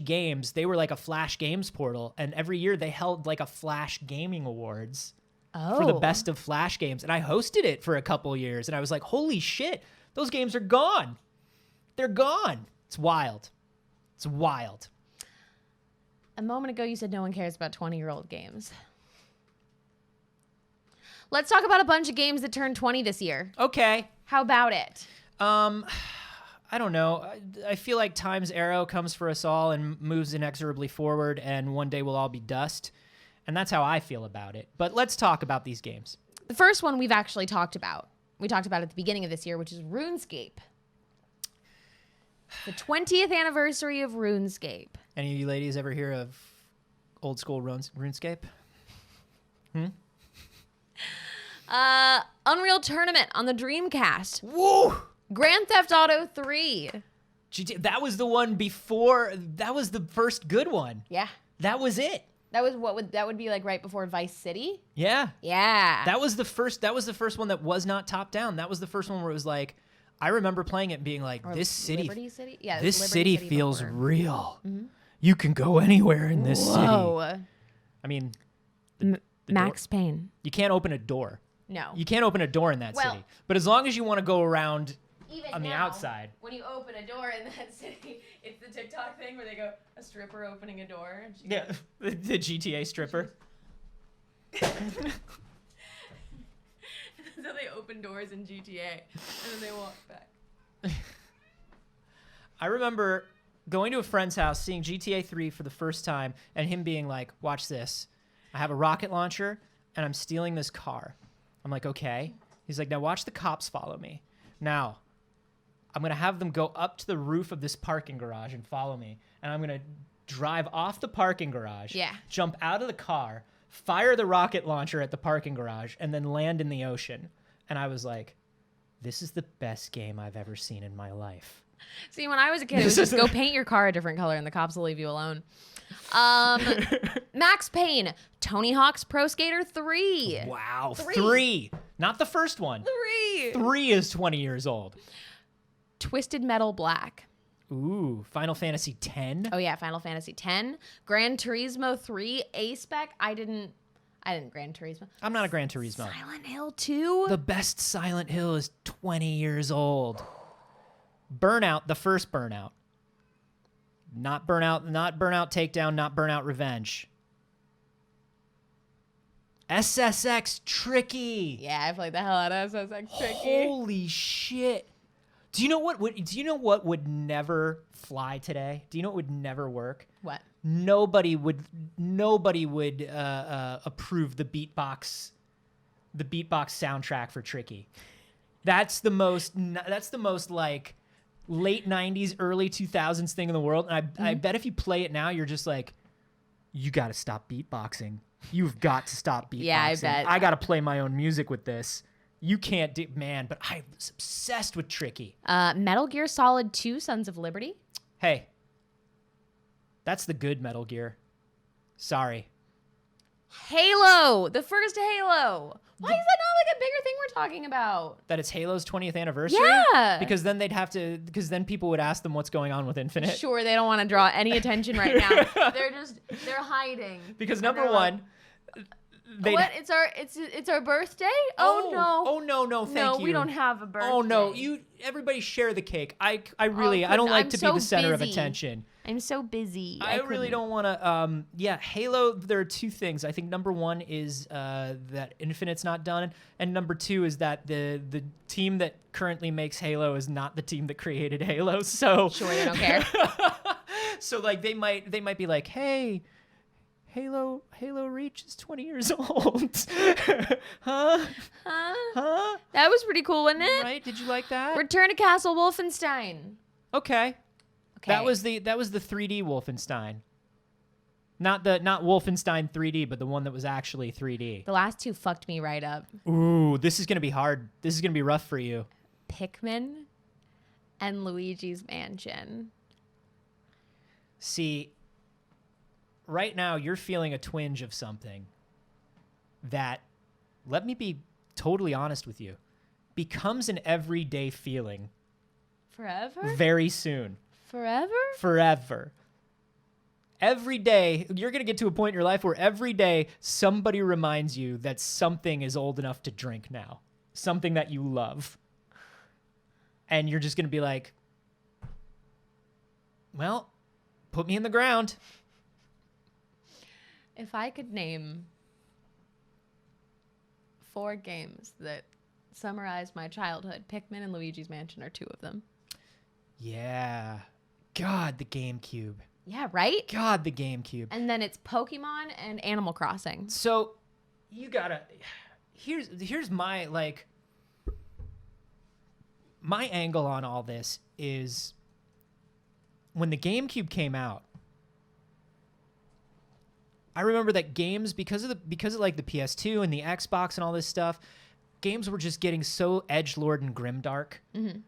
Games, they were like a Flash Games portal, and every year they held like a Flash Gaming Awards for the best of Flash games. And I hosted it for a couple years, and I was like, holy shit, those games are gone. They're gone. It's wild. It's wild. A moment ago, you said no one cares about 20-year-old games. Let's talk about a bunch of games that turned 20 this year. Okay. How about it? I don't know. I feel like time's arrow comes for us all and moves inexorably forward, and one day we'll all be dust. And that's how I feel about it. But let's talk about these games. The first one we've actually talked about. We talked about it at the beginning of this year, which is RuneScape. The 20th anniversary of RuneScape. Any of you ladies ever hear of old school RuneScape? Unreal Tournament on the Dreamcast. Woo! Grand Theft Auto 3. That was the one before. That was the first good one. Yeah. That was it. That would be like right before Vice City? Yeah. Yeah. That was the first one that was not top down. That was the first one where it was like, I remember playing it and being like, Or this city, Liberty City? Yeah, this Liberty city City feels before. real. You can go anywhere in this city. Whoa. I mean, Max Payne. you can't open a door. No. You can't open a door in that Well- city. But as long as you want to go around Even on the now, outside. When you open a door in that city, it's the TikTok thing where they go, a stripper opening a door. And she Yeah, goes, the GTA stripper. so they open doors in GTA, and then they walk back. I remember going to a friend's house, seeing GTA 3 for the first time, and him being like, watch this. I have a rocket launcher, and I'm stealing this car. I'm like, okay. He's like, now watch the cops follow me. Now, I'm going to have them go up to the roof of this parking garage and follow me. And I'm going to drive off the parking garage, Yeah. jump out of the car, fire the rocket launcher at the parking garage, and then land in the ocean. And I was like, this is the best game I've ever seen in my life. See, when I was a kid, it was just go paint your car a different color and the cops will leave you alone. Max Payne, Tony Hawk's Pro Skater 3. Wow. Three. 3. Not the first one. 3. 3 is 20 years old. Twisted Metal Black. Ooh, Final Fantasy X. Oh yeah, Final Fantasy X. Gran Turismo 3. A-Spec. I didn't Gran Turismo. I'm not a Gran Turismo. Silent Hill 2. The best Silent Hill is 20 years old. Burnout, the first Burnout. Not Burnout Takedown, not Burnout Revenge. SSX Tricky. Yeah, I played the hell out of SSX Tricky. Holy shit. Do you know what would never fly today? Do you know what would never work? What? Nobody would approve the beatbox soundtrack for Tricky. That's the most like late 90s, early 2000s thing in the world. And I bet if you play it now, you're just like, you got to stop beatboxing. You've got to stop beatboxing. Yeah, I bet. I got to play my own music with this. You can't do, man, but I was obsessed with Tricky. Metal Gear Solid 2, Sons of Liberty. Hey, that's the good Metal Gear. Sorry. Halo, the first Halo. Why is that not like a bigger thing we're talking about? That it's Halo's 20th anniversary? Yeah. Because then then people would ask them what's going on with Infinite. Sure, they don't want to draw any attention right now. They're hiding. Because And number they're like, one, they'd what? It's our birthday? Oh no. Oh no, thank you. No, we don't have a birthday. Oh no, everybody share the cake. I don't I'm like to be so the center of busy. attention. I'm so busy. I really don't want to. Halo. There are two things. I think number one is that Infinite's not done, and number two is that the team that currently makes Halo is not the team that created Halo. So Sure, they don't care. so like they might be like, hey, Halo Reach is 20 years old. Huh? That was pretty cool, wasn't it? Right? Did you like that? Return to Castle Wolfenstein. Okay. Okay. That was the 3D Wolfenstein. Not Wolfenstein 3D, but the one that was actually 3D. The last two fucked me right up. Ooh, this is going to be hard. This is going to be rough for you. Pikmin and Luigi's Mansion. See, right now you're feeling a twinge of something. that, let me be totally honest with you, becomes an everyday feeling Forever? very soon. Forever? Forever. Every day, you're going to get to a point in your life where every day somebody reminds you that something is old enough to drink now. Something that you love. And you're just going to be like, well, put me in the ground. If I could name 4 games that summarize my childhood, Pikmin and Luigi's Mansion are 2 of them. Yeah. God, the GameCube. Yeah, right? God, the GameCube. And then it's Pokemon and Animal Crossing. So, you gotta... Here's my, like... My angle on all this is... When the GameCube came out, I remember that games, because of like the PS2 and the Xbox and all this stuff, games were just getting so edgelord and grimdark. Mm-hmm.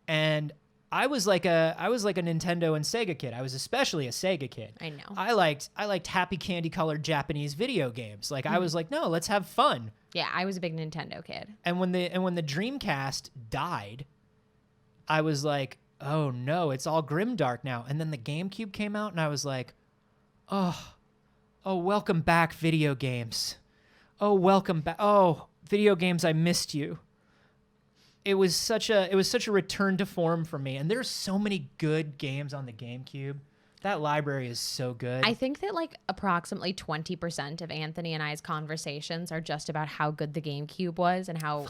And I was like a Nintendo and Sega kid. I was especially a Sega kid. I know. I liked happy candy colored Japanese video games. Like I was like, no, let's have fun. Yeah, I was a big Nintendo kid. And when the Dreamcast died, I was like, oh no, it's all grimdark now. And then the GameCube came out, and I was like, oh, welcome back, video games. Oh, welcome back. Oh, video games, I missed you. It was such a return to form for me. And there's so many good games on the GameCube. That library is so good. I think that like approximately 20% of Anthony and I's conversations are just about how good the GameCube was and how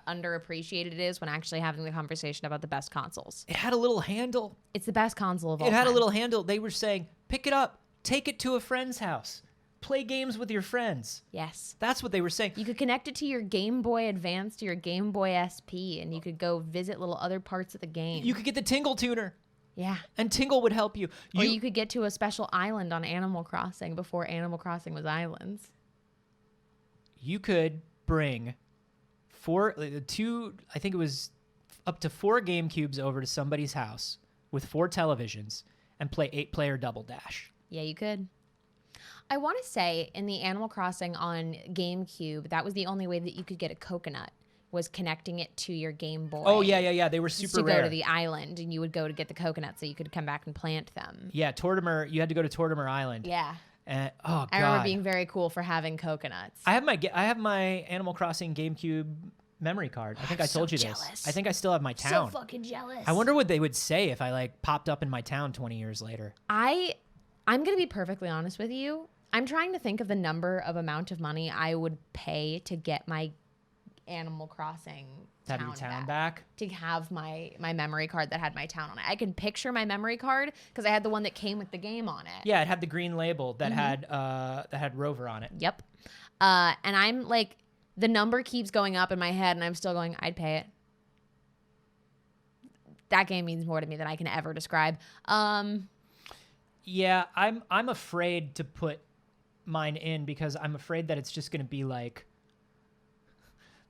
underappreciated it is when actually having the conversation about the best consoles. It had a little handle. It's the best console of all It had time. a little handle. They were saying, pick it up, take it to a friend's house, play games with your friends. Yes. That's what they were saying. You could connect it to your Game Boy Advance, to your Game Boy SP, and you could go visit little other parts of the game. You could get the Tingle tuner, yeah. and Tingle would help you. Or you could get to a special island on Animal Crossing before Animal Crossing was islands. You could bring I think it was up to 4 GameCubes over to somebody's house with 4 televisions and play 8-player Double Dash. Yeah, you could. I want to say in the Animal Crossing on GameCube, that was the only way that you could get a coconut, was connecting it to your Game Boy. Oh, yeah. They were super to rare. go to the island, and you would go to get the coconuts so you could come back and plant them. Yeah, Tortimer. You had to go to Tortimer Island. Yeah. And, oh, God. I remember being very cool for having coconuts. I have my Animal Crossing GameCube memory card. I think I told you this. jealous. I think I still have my town. So fucking jealous. I wonder what they would say if I like popped up in my town 20 years later. I'm going to be perfectly honest with you. I'm trying to think of the amount of money I would pay to get my Animal Crossing To have your town back? To have my memory card that had my town on it. I can picture my memory card because I had the one that came with the game on it. Yeah, it had the green label that had Rover on it. Yep. And I'm like, the number keeps going up in my head, and I'm still going, I'd pay it. That game means more to me than I can ever describe. Yeah, I'm afraid to put mine in because I'm afraid that it's just going to be like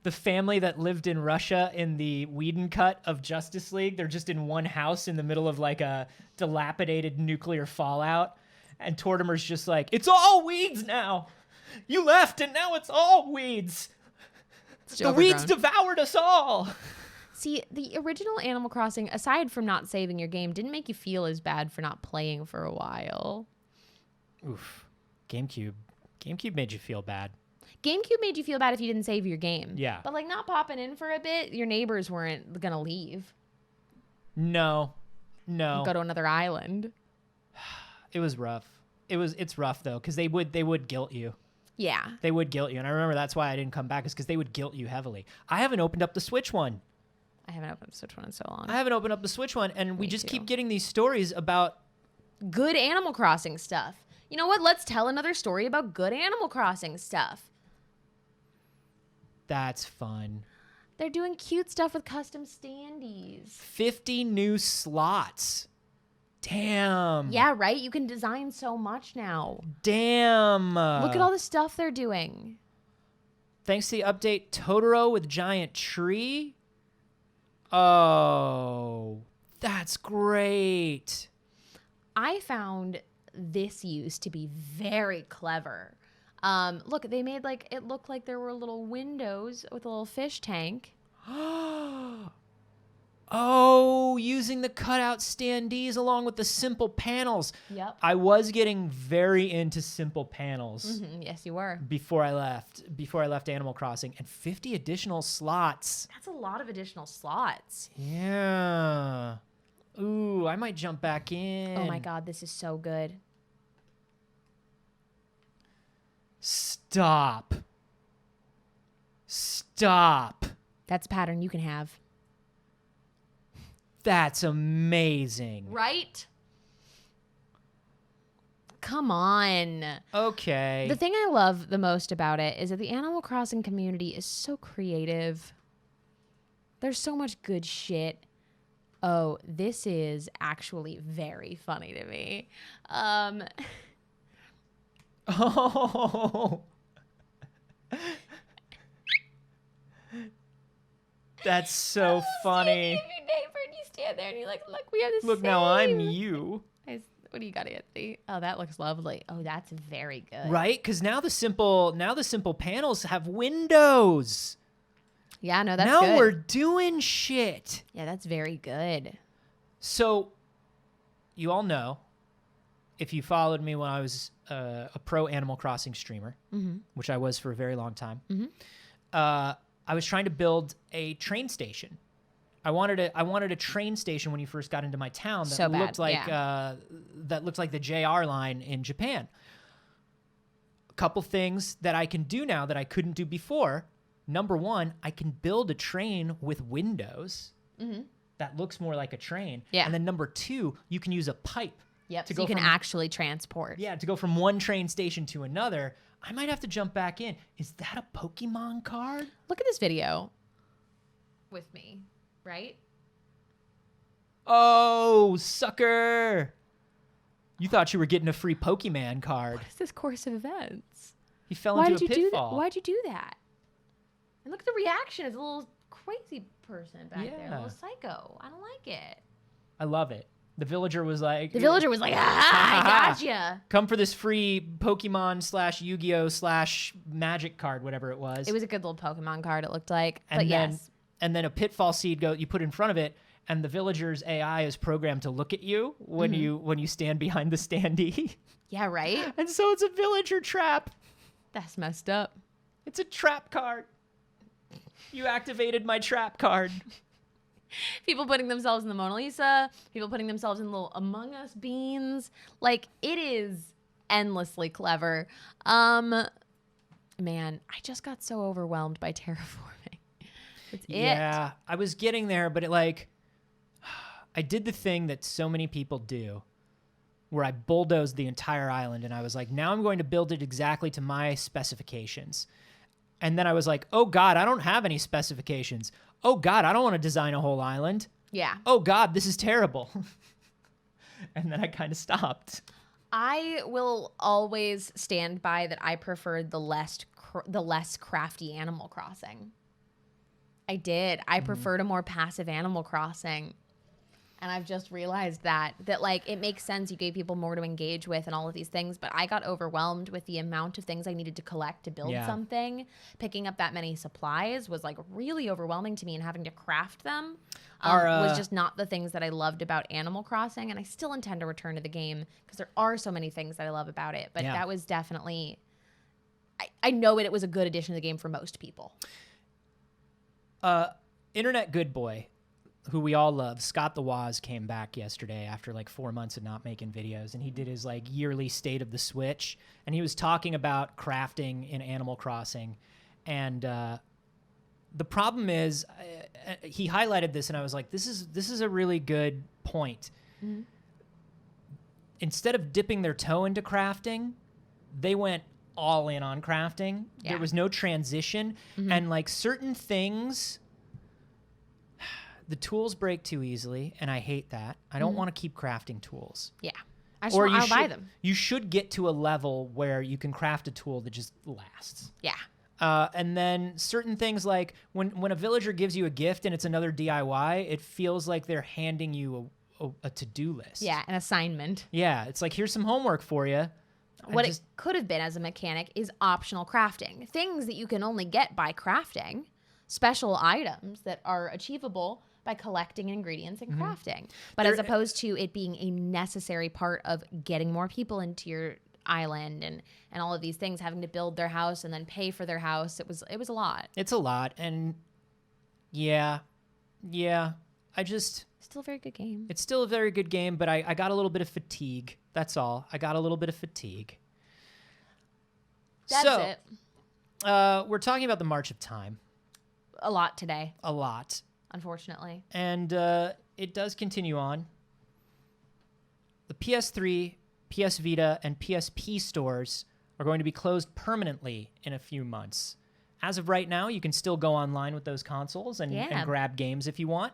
the family that lived in Russia in the Whedon cut of Justice League. They're just in one house in the middle of like a dilapidated nuclear fallout. And Tortimer's just like, it's all weeds now. You left and now it's all weeds. The weeds devoured us all. See, the original Animal Crossing, aside from not saving your game, didn't make you feel as bad for not playing for a while. Oof. GameCube made you feel bad. GameCube made you feel bad if you didn't save your game. Yeah. But like not popping in for a bit, your neighbors weren't going to leave. No. Go to another island. It was rough. It's rough though, because they would guilt you. Yeah. They would guilt you. And I remember that's why I didn't come back, is because they would guilt you heavily. I haven't opened up the Switch one. I haven't opened up the Switch one in so long. I haven't opened up the Switch one, and we just too. keep getting these stories about Good Animal Crossing stuff. You know what? Let's tell another story about good Animal Crossing stuff. that's fun. They're doing cute stuff with custom standees. 50 new slots. Damn. Yeah, right? You can design so much now. Damn. Look at all the stuff they're doing. Thanks to the update, Totoro with giant tree. Oh, that's great. I found this use to be very clever. Look, they made like it looked like there were little windows with a little fish tank. Oh, using the cutout standees along with the simple panels. Yep. I was getting very into simple panels Yes, you were. before I left Animal Crossing, and 50 additional slots. That's a lot of additional slots. Yeah. Ooh, I might jump back in. Oh my god, this is so good. Stop. That's a pattern you can have. That's amazing. Right? Come on. Okay. The thing I love the most about it is that the Animal Crossing community is so creative. There's so much good shit. Oh, this is actually very funny to me. Oh. That's so funny. Your neighbor and you stand there and you're like, look, we are the Look, same. now I'm you. What do you got, Anthony? Oh, that looks lovely. Oh, that's very good. Right? Because now the simple panels have windows. Yeah, no, that's now good. we're doing shit. Yeah, that's very good. So, you all know, if you followed me when I was a pro Animal Crossing streamer, which I was for a very long time, I was trying to build a train station. I wanted a train station when you first got into my town that So bad, looked like yeah. that looked like the JR line in Japan. A couple things that I can do now that I couldn't do before. Number one, I can build a train with windows that looks more like a train. Yeah. And then number two, you can use a pipe. Yep, To so go you can from- actually transport. Yeah, to go from one train station to another. I might have to jump back in. Is that a Pokemon card? Look at this video with me, right? Oh, sucker. You thought you were getting a free Pokemon card. What is this course of events? He fell Why into did a you do that? pitfall. Why'd you do that? And look at the reaction. It's a little crazy person back there, a Yeah. little psycho. I don't like it. I love it. The villager was like... The villager was like, ah, I gotcha. Come for this free Pokemon / Yu-Gi-Oh! / Magic card, whatever it was. It was a good little Pokemon card, it looked like. and But then, yes. And then a pitfall seed you put in front of it, and the villager's AI is programmed to look at you when you stand behind the standee. Yeah, right? And so it's a villager trap. That's messed up. It's a trap card. You activated my trap card. People putting themselves in the Mona Lisa, people putting themselves in little Among Us beans. Like, it is endlessly clever. Man, I just got so overwhelmed by terraforming. It's Yeah, I was getting there, but I did the thing that so many people do, where I bulldozed the entire island, and I was like, now I'm going to build it exactly to my specifications. And then I was like, oh God, I don't have any specifications. Oh God, I don't want to design a whole island. Yeah. Oh God, this is terrible. And then I kind of stopped. I will always stand by that I preferred the less crafty Animal Crossing. I did. I preferred a more passive Animal Crossing. And I've just realized that like it makes sense. You gave people more to engage with and all of these things, but I got overwhelmed with the amount of things I needed to collect to build Yeah. something. Picking up that many supplies was like really overwhelming to me, and having to craft them was just not the things that I loved about Animal Crossing. And I still intend to return to the game because there are so many things that I love about it. But Yeah. that was definitely, I know it was a good addition to the game for most people. Internet good boy, who we all love, Scott the Waz, came back yesterday after like 4 months of not making videos, and he did his like yearly state of the Switch, and he was talking about crafting in Animal Crossing, and the problem is he highlighted this, and I was like, this is a really good point. Mm-hmm. Instead of dipping their toe into crafting, they went all in on crafting. Yeah. There was no transition, and like certain things, the tools break too easily, and I hate that. I don't want to keep crafting tools. Yeah. I'll buy them. You should get to a level where you can craft a tool that just lasts. Yeah. And then certain things like when a villager gives you a gift and it's another DIY, it feels like they're handing you a to-do list. Yeah. An assignment. Yeah, it's like, here's some homework for you. What it could have been as a mechanic is optional crafting. Things that you can only get by crafting, special items that are achievable by collecting ingredients and crafting. But as opposed to it being a necessary part of getting more people into your island and all of these things, having to build their house and then pay for their house. It was a lot. It's a lot. And yeah, Still a very good game. it's still a very good game, but I got a little bit of fatigue. That's all. I got a little bit of fatigue. That's it. We're talking about the March of Time A lot today, a lot. unfortunately. And it does continue on. The PS3, PS Vita, and PSP stores are going to be closed permanently in a few months. As of right now, you can still go online with those consoles and grab games if you want.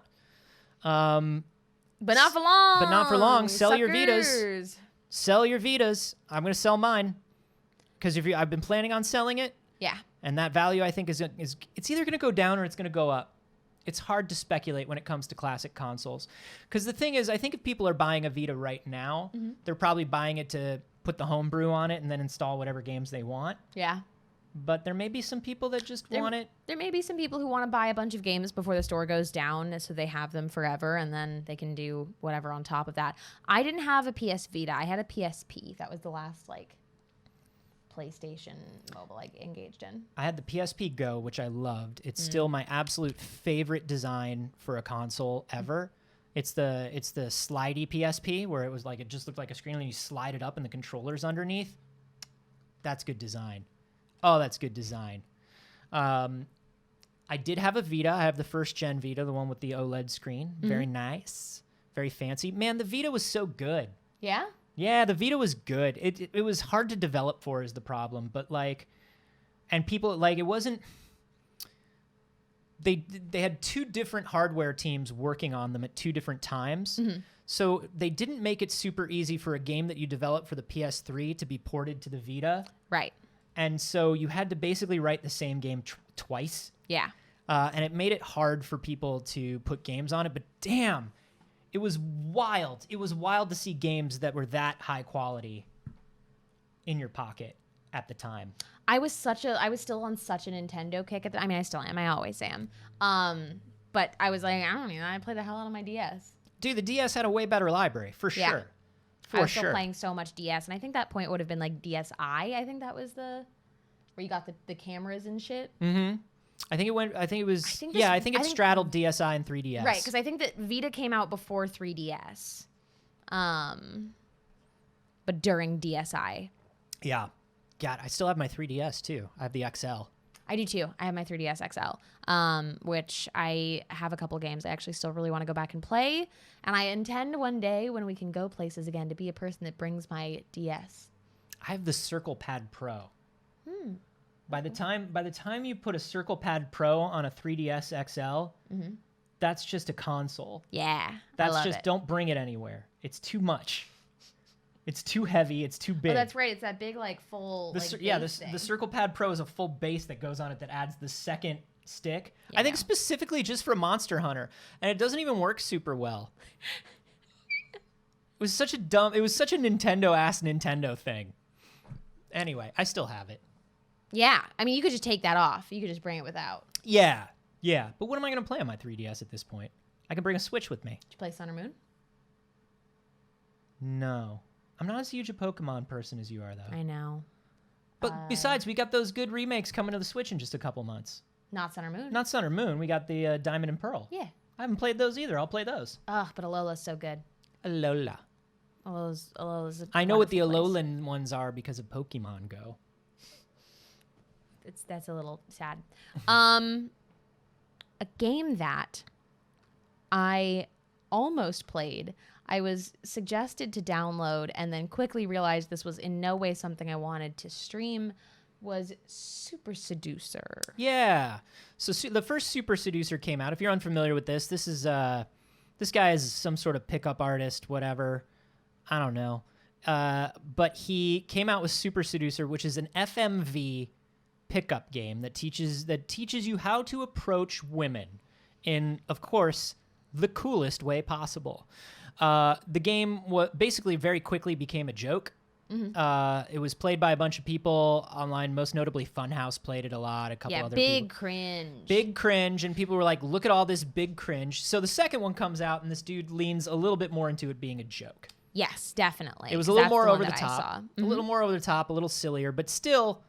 But not for long. But not for long. Sell your Vitas. Suckers. Sell your Vitas. I'm going to sell mine. Because I've been planning on selling it, Yeah. and that value I think is it's either going to go down or it's going to go up. It's hard to speculate when it comes to classic consoles. Because the thing is, I think if people are buying a Vita right now, they're probably buying it to put the homebrew on it and then install whatever games they want. Yeah. But there may be some people that just want it. There may be some people who want to buy a bunch of games before the store goes down so they have them forever and then they can do whatever on top of that. I didn't have a PS Vita. I had a PSP. That was the last PlayStation mobile I engaged in. I had the PSP Go, which I loved. It's still my absolute favorite design for a console ever. It's the slidey PSP where it was it just looked like a screen and you slide it up and the controller's underneath. That's good design. Oh, that's good design. I did have a Vita. I have the first gen Vita, the one with the OLED screen. Very nice. Very fancy. Man, the Vita was so good. Yeah? Yeah, the Vita was good. It was hard to develop for is the problem, but and people it wasn't. They had two different hardware teams working on them at two different times, so they didn't make it super easy for a game that you developed for the PS3 to be ported to the Vita. Right. And so you had to basically write the same game twice. Yeah. And it made it hard for people to put games on it. But damn, it was wild. It was wild to see games that were that high quality in your pocket at the time. I was still on such a Nintendo kick at the, I mean, I still am. I always am. But I was like, I don't know. I play the hell out of my DS. Dude, the DS had a way better library, for Yeah. sure. I was still playing so much DS, and I think that point would have been DSi. I think that was where you got the cameras and shit. Mm-hmm. I think it straddled DSi and 3DS. Right, because I think that Vita came out before 3DS. But during DSi. Yeah. God, I still have my 3DS too. I have the XL. I do too. I have my 3DS XL, which I have a couple games I actually still really want to go back and play. And I intend one day when we can go places again to be a person that brings my DS. I have the Circle Pad Pro. By the time you put a Circle Pad Pro on a 3DS XL, that's just a console. Yeah, That's I love just it. Don't bring it anywhere. It's too much. It's too heavy. It's too big. Oh, that's right. It's that big full. The Circle Pad Pro is a full base that goes on it that adds the second stick. Yeah. I think specifically just for Monster Hunter, and it doesn't even work super well. It was such a Nintendo thing. Anyway, I still have it. Yeah, I mean, you could just take that off. You could just bring it without. Yeah. But what am I going to play on my 3DS at this point? I can bring a Switch with me. Did you play Sun or Moon? No. I'm not as huge a Pokemon person as you are, though. I know. But besides, we got those good remakes coming to the Switch in just a couple months. Not Sun or Moon. Not Sun or Moon. We got the Diamond and Pearl. Yeah. I haven't played those either. I'll play those. Oh, but Alola's so good. Alola. Alola's I know what the wonderful place. Alolan ones are because of Pokemon Go. That's a little sad. A game that I almost played. I was suggested to download and then quickly realized this was in no way something I wanted to stream. Was Super Seducer. Yeah. So the first Super Seducer came out. If you're unfamiliar with this is this guy is some sort of pickup artist, whatever. I don't know. But he came out with Super Seducer, which is an FMV pickup game that teaches you how to approach women in, of course, the coolest way possible. The game basically very quickly became a joke. It was played by a bunch of people online, most notably Funhouse played it a lot, a couple Yeah, other big people. cringe. Big cringe, and people were like, look at all this big cringe. So the second one comes out, and this dude leans a little bit more into it being a joke. Yes, definitely. It was a 'cause little that's more one over the that I top. saw. A little more over the top, a little sillier, but still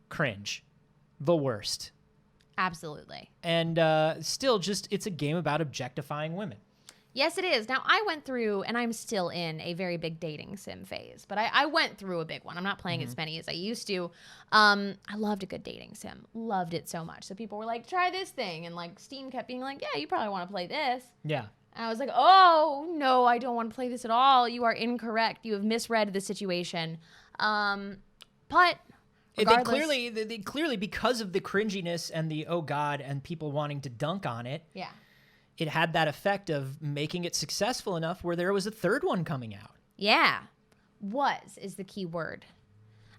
cringe. The worst. Absolutely. And still just, it's a game about objectifying women. Yes, it is. Now, I went through, and I'm still in a very big dating sim phase, but I went through a big one. I'm not playing as many as I used to. I loved a good dating sim. Loved it so much. So people were like, try this thing. And like Steam kept being like, yeah, you probably want to play this. Yeah. And I was like, oh, no, I don't want to play this at all. You are incorrect. You have misread the situation. But regardless, They clearly, because of the cringiness and the, oh God, and people wanting to dunk on it, yeah. it had that effect of making it successful enough where there was a third one coming out. Yeah. Is the key word.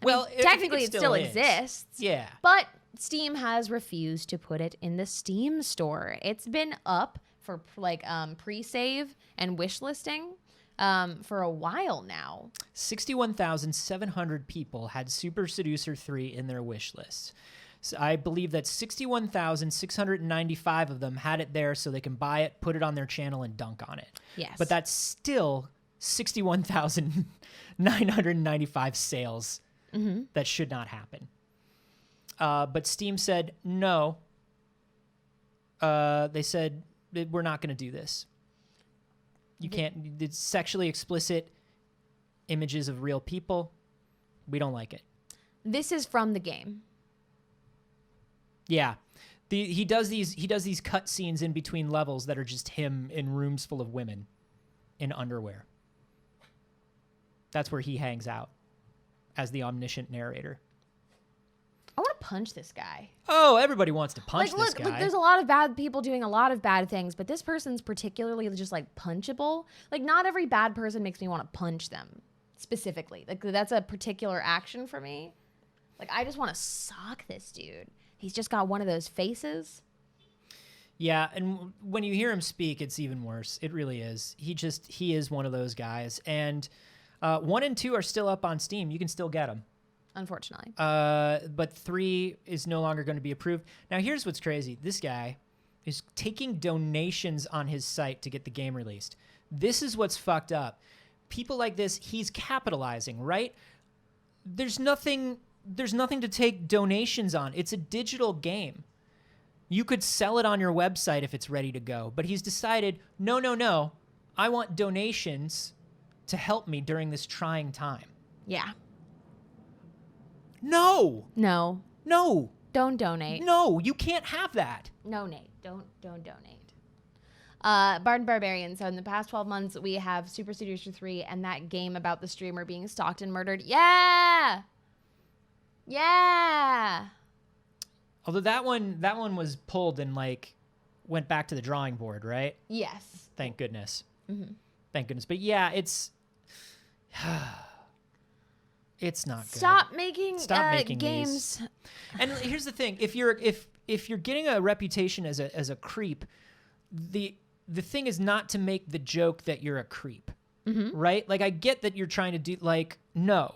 Well, Technically, it still is. exists. Yeah. But Steam has refused to put it in the Steam store. It's been up for like pre-save and wish listing for a while now. 61,700 people had Super Seducer 3 in their wish list. So I believe that 61,695 of them had it there so they can buy it, put it on their channel, and dunk on it. Yes. But that's still 61,995 sales that should not happen. But Steam said no. They said, we're not going to do this. You can't. It's sexually explicit images of real people. We don't like it. This is from the game. Yeah. He does these cut scenes in between levels that are just him in rooms full of women in underwear. That's where he hangs out as the omniscient narrator. I want to punch this guy. Oh, everybody wants to punch Like, this look, guy. like, there's a lot of bad people doing a lot of bad things, but this person's particularly just like punchable. Like, not every bad person makes me want to punch them specifically. Like, that's a particular action for me. Like, I just want to sock this dude. He's just got one of those faces. Yeah, and when you hear him speak, it's even worse. It really is. He is one of those guys. And 1 and 2 are still up on Steam. You can still get them. Unfortunately. But 3 is no longer going to be approved. Now, here's what's crazy. This guy is taking donations on his site to get the game released. This is what's fucked up. People like this, he's capitalizing, right? There's nothing to take donations on. It's a digital game. You could sell it on your website if it's ready to go. But he's decided, no. I want donations to help me during this trying time. Yeah. No. No. No. Don't donate. No, you can't have that. No, Nate. Don't donate. Bard and Barbarian. So in the past 12 months, we have Super Seducer 3 and that game about the streamer being stalked and murdered. Yeah. Yeah. Although that one was pulled and like went back to the drawing board, right? Yes. Thank goodness. Thank goodness. But yeah, it's not good. Stop making making games. these. And here's the thing: if you're getting a reputation as a creep, the thing is not to make the joke that you're a creep, right? Like I get that you're trying to do like no,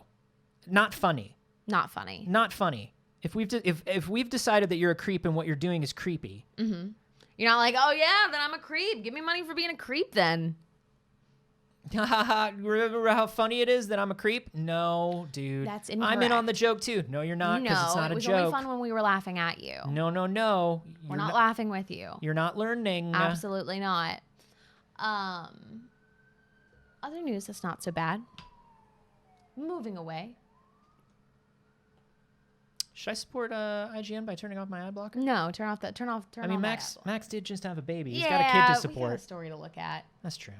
not funny. Not funny. Not funny. If we've decided that you're a creep and what you're doing is creepy. You're not like, oh yeah, then I'm a creep. Give me money for being a creep then. Remember how funny it is that I'm a creep? No, dude. That's I'm in incorrect. on the joke too. No, you're not, because it's not it was a joke. only fun when we were laughing at you. No. We're not laughing with you. You're not learning. Absolutely not. Other news that's not so bad. Moving away. Should I support IGN by turning off my ad blocker? No, turn off. I mean, Max did just have a baby. He's Yeah, got a kid to we got a support. story to look at. That's true.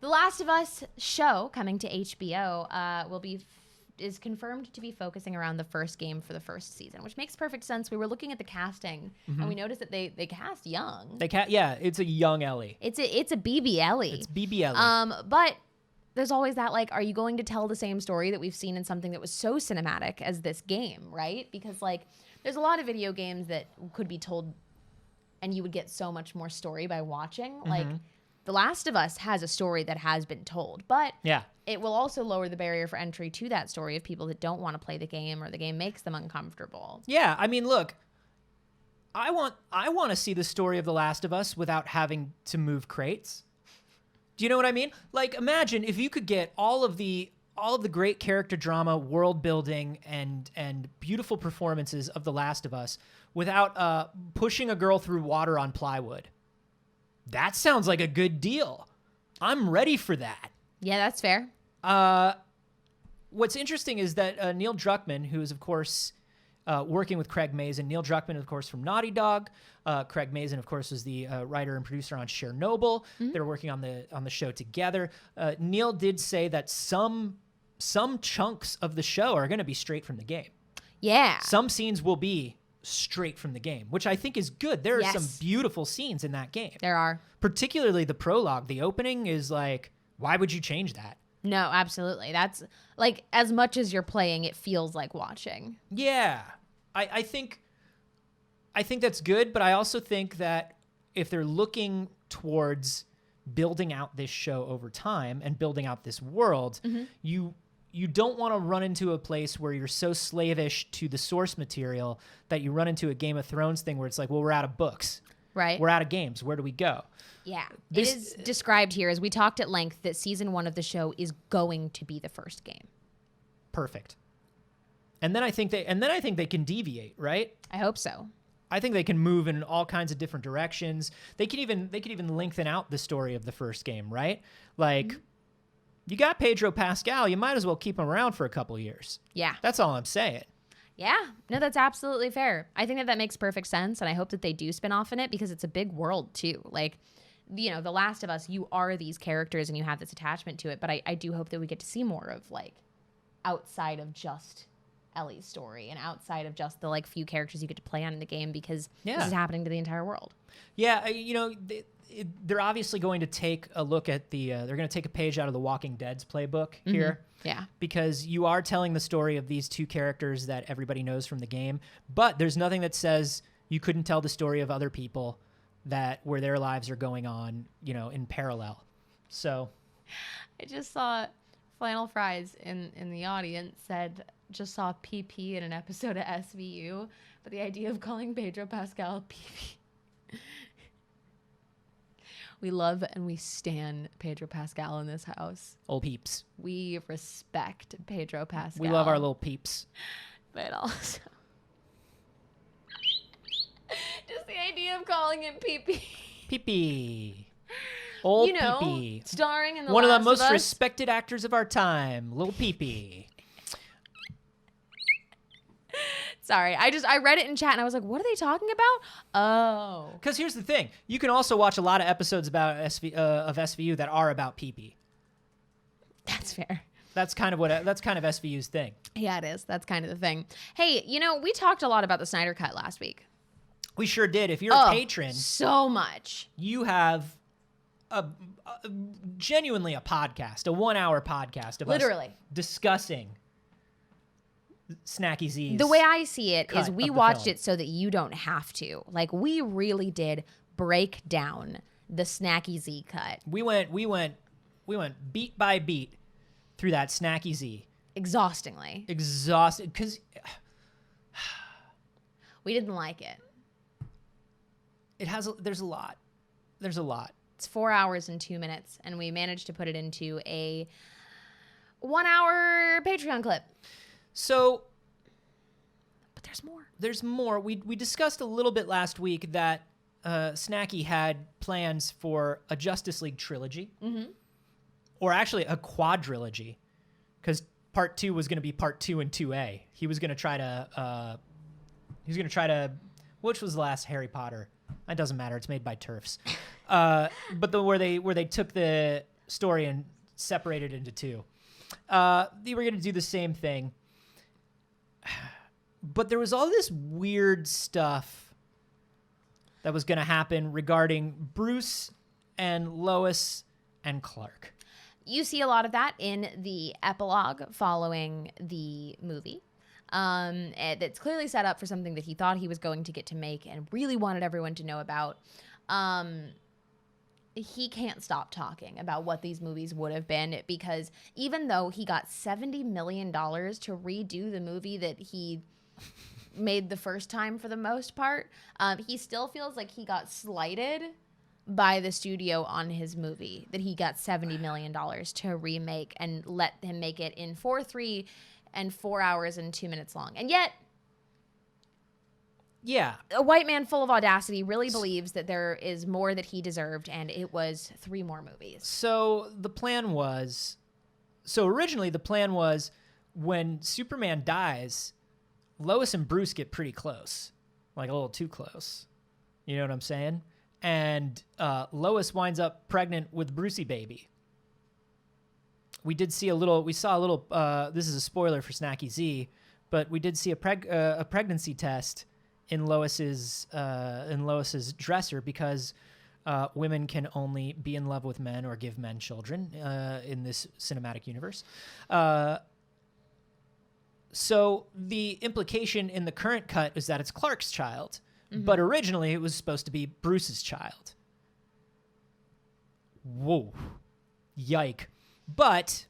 The Last of Us show coming to HBO is confirmed to be focusing around the first game for the first season, which makes perfect sense. We were looking at the casting and we noticed that they cast young. Yeah, it's a young Ellie. It's a BB Ellie. It's BB Ellie. But there's always that, like, are you going to tell the same story that we've seen in something that was so cinematic as this game, right? Because, like, there's a lot of video games that could be told and you would get so much more story by watching. Like, The Last of Us has a story that has been told, but Yeah. it will also lower the barrier for entry to that story of people that don't want to play the game or the game makes them uncomfortable. Yeah, I mean, look, I want to see the story of The Last of Us without having to move crates. Do you know what I mean? Like, imagine if you could get all of the great character drama, world building, and beautiful performances of The Last of Us without pushing a girl through water on plywood. That sounds like a good deal. I'm ready for that. Yeah, that's fair. What's interesting is that Neil Druckmann, who is, of course, working with Craig Mazin. Neil Druckmann, of course, from Naughty Dog. Craig Mazin, of course, was the writer and producer on Chernobyl. They're working on the show together. Neil did say that some chunks of the show are going to be straight from the game. Yeah. Some scenes will be straight from the game, which I think is good. There are Yes. some beautiful scenes in that game. There are. Particularly the prologue. The opening is like, why would you change that? No, absolutely. That's like as much as you're playing, it feels like watching. Yeah. I think that's good, but I also think that if they're looking towards building out this show over time and building out this world, you don't want to run into a place where you're so slavish to the source material that you run into a Game of Thrones thing where it's like, well, we're out of books. Right. We're out of games. Where do we go? Yeah. This- It is described here as we talked at length that season 1 of the show is going to be the first game. Perfect. And then I think they can deviate, right? I hope so. I think they can move in all kinds of different directions. They could even lengthen out the story of the first game, right? Like, you got Pedro Pascal, you might as well keep him around for a couple years. Yeah. That's all I'm saying. Yeah. No, that's absolutely fair. I think that makes perfect sense, and I hope that they do spin off in it because it's a big world too. Like, you know, The Last of Us, you are these characters and you have this attachment to it, but I do hope that we get to see more of like outside of just Ellie's story and outside of just the like few characters you get to play on in the game because this is happening to the entire world. Yeah, you know, they're obviously going to take a look at they're going to take a page out of the Walking Dead's playbook here. Yeah. Because you are telling the story of these two characters that everybody knows from the game, but there's nothing that says you couldn't tell the story of other people where their lives are going on, you know, in parallel. So I just saw Flannel Fries in the audience said just saw PP in an episode of SVU, but the idea of calling Pedro Pascal PP. We love and we stan Pedro Pascal in this house. old peeps. We respect Pedro Pascal. We love our little peeps. But also just the idea of calling him PP. Pee-pee. Old You know, Pee-pee. starring in The One of Last the most Us. respected actors of our time, Little Pee-pee. Sorry, I read it in chat and I was like, what are they talking about? Oh. Because here's the thing. You can also watch a lot of episodes about of SVU that are about pee-pee. That's fair. That's kind of SVU's thing. Yeah, it is. That's kind of the thing. Hey, you know, we talked a lot about the Snyder Cut last week. We sure did. If you're a patron, So much. you have genuinely a podcast, a 1-hour podcast of Literally. us discussing Snacky Z's. The way I see it cut is of we the watched film. it so that you don't have to. Like, we really did break down the Snacky Z cut we went beat by beat through that Snacky Z. exhaustingly. Exhausted because We didn't like it. there's a lot. There's a lot. It's 4 hours and 2 minutes, and we managed to put it into a 1-hour Patreon clip. So But there's more. there's more. We discussed a little bit last week that Snacky had plans for a Justice League trilogy, or actually a quadrilogy, because part 2 was going to be part 2 and 2A. He was going to try to. Which was the last Harry Potter? It doesn't matter. It's made by TERFs. But where they took the story and separated into 2. They were going to do the same thing. But there was all this weird stuff that was going to happen regarding Bruce and Lois and Clark. You see a lot of that in the epilogue following the movie. That's clearly set up for something that he thought he was going to get to make and really wanted everyone to know about. he can't stop talking about what these movies would have been, because even though he got $70 million to redo the movie that he made the first time for the most part, he still feels like he got slighted by the studio on his movie, that he got $70 million to remake and let him make it in 4:3 and 4 hours and 2 minutes long. And yet, Yeah. a white man full of audacity really believes that there is more that he deserved, and it was 3 more movies. So originally the plan was when Superman dies, Lois and Bruce get pretty close, like a little too close. You know what I'm saying? And Lois winds up pregnant with Brucey baby. We saw a little, this is a spoiler for Snacky Z, but we did see a pregnancy test in Lois's dresser, because women can only be in love with men or give men children in this cinematic universe. So the implication in the current cut is that it's Clark's child, but originally it was supposed to be Bruce's child. Whoa, yike! But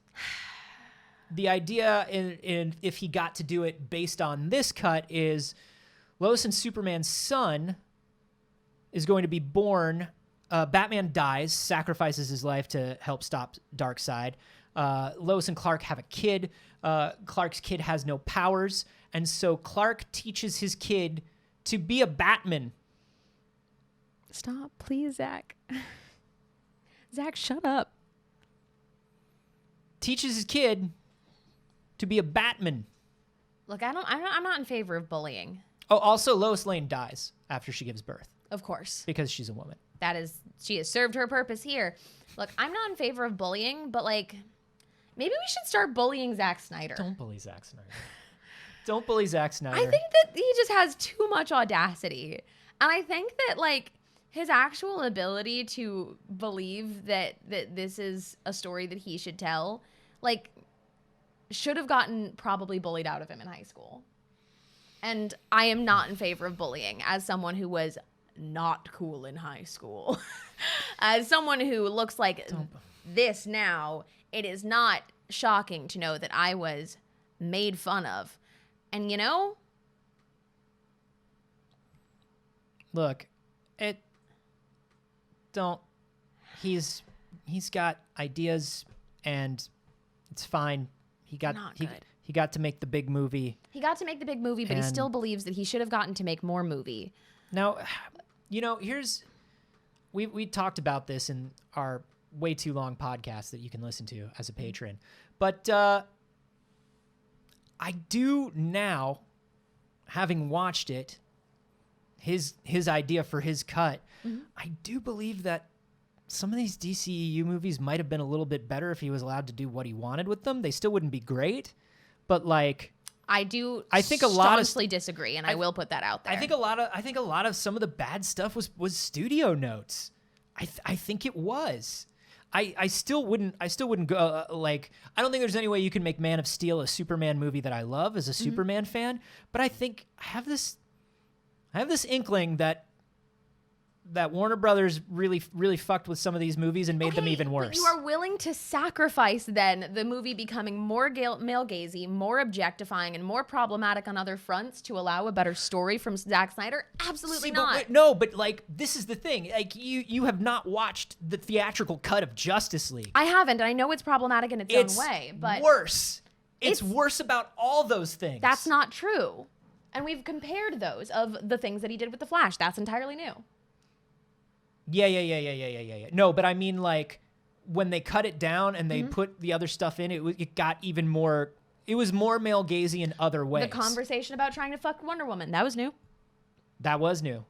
the idea in if he got to do it based on this cut is Lois and Superman's son is going to be born. Batman dies, sacrifices his life to help stop Darkseid. Lois and Clark have a kid. Clark's kid has no powers, and so Clark teaches his kid to be a Batman. Stop, please, Zach. Zach, shut up. Teaches his kid to be a Batman. Look, I'm not in favor of bullying. Oh, also Lois Lane dies after she gives birth Of course. because she's a woman. She has served her purpose here. Look, I'm not in favor of bullying, but like, maybe we should start bullying Zack Snyder. Don't bully Zack Snyder. Don't bully Zack Snyder. I think that he just has too much audacity. And I think that like his actual ability to believe that this is a story that he should tell, like, should have gotten probably bullied out of him in high school. And I am not in favor of bullying as someone who was not cool in high school. As someone who looks like this now, it is not shocking to know that I was made fun of. And you know, look, he's got ideas and it's fine. He got to make the big movie. He got to make the big movie, but he still believes that he should have gotten to make more movie. Now, you know, we talked about this in our way too long podcast that you can listen to as a patron. But I do now, having watched it, his idea for his cut, I do believe that some of these DCEU movies might have been a little bit better if he was allowed to do what he wanted with them. They still wouldn't be great, but like I think staunchly disagree, and I will put that out there. I think a lot of some of the bad stuff was studio notes. I think it was. I still wouldn't go like, I don't think there's any way you can make Man of Steel a Superman movie that I love as a Superman fan, but I think I have this inkling that Warner Brothers really fucked with some of these movies and made them even worse. But you are willing to sacrifice then the movie becoming more male-gazy, more objectifying, and more problematic on other fronts to allow a better story from Zack Snyder? Absolutely not. But like, this is the thing. Like, you have not watched the theatrical cut of Justice League. I haven't, and I know it's problematic in its own way, but worse. It's worse about all those things. That's not true. And we've compared those of the things that he did with The Flash. That's entirely new. Yeah. No, but I mean, like, when they cut it down and they put the other stuff in, it got even more. It was more male gazy in other ways. The conversation about trying to fuck Wonder Woman, that was new. That was new.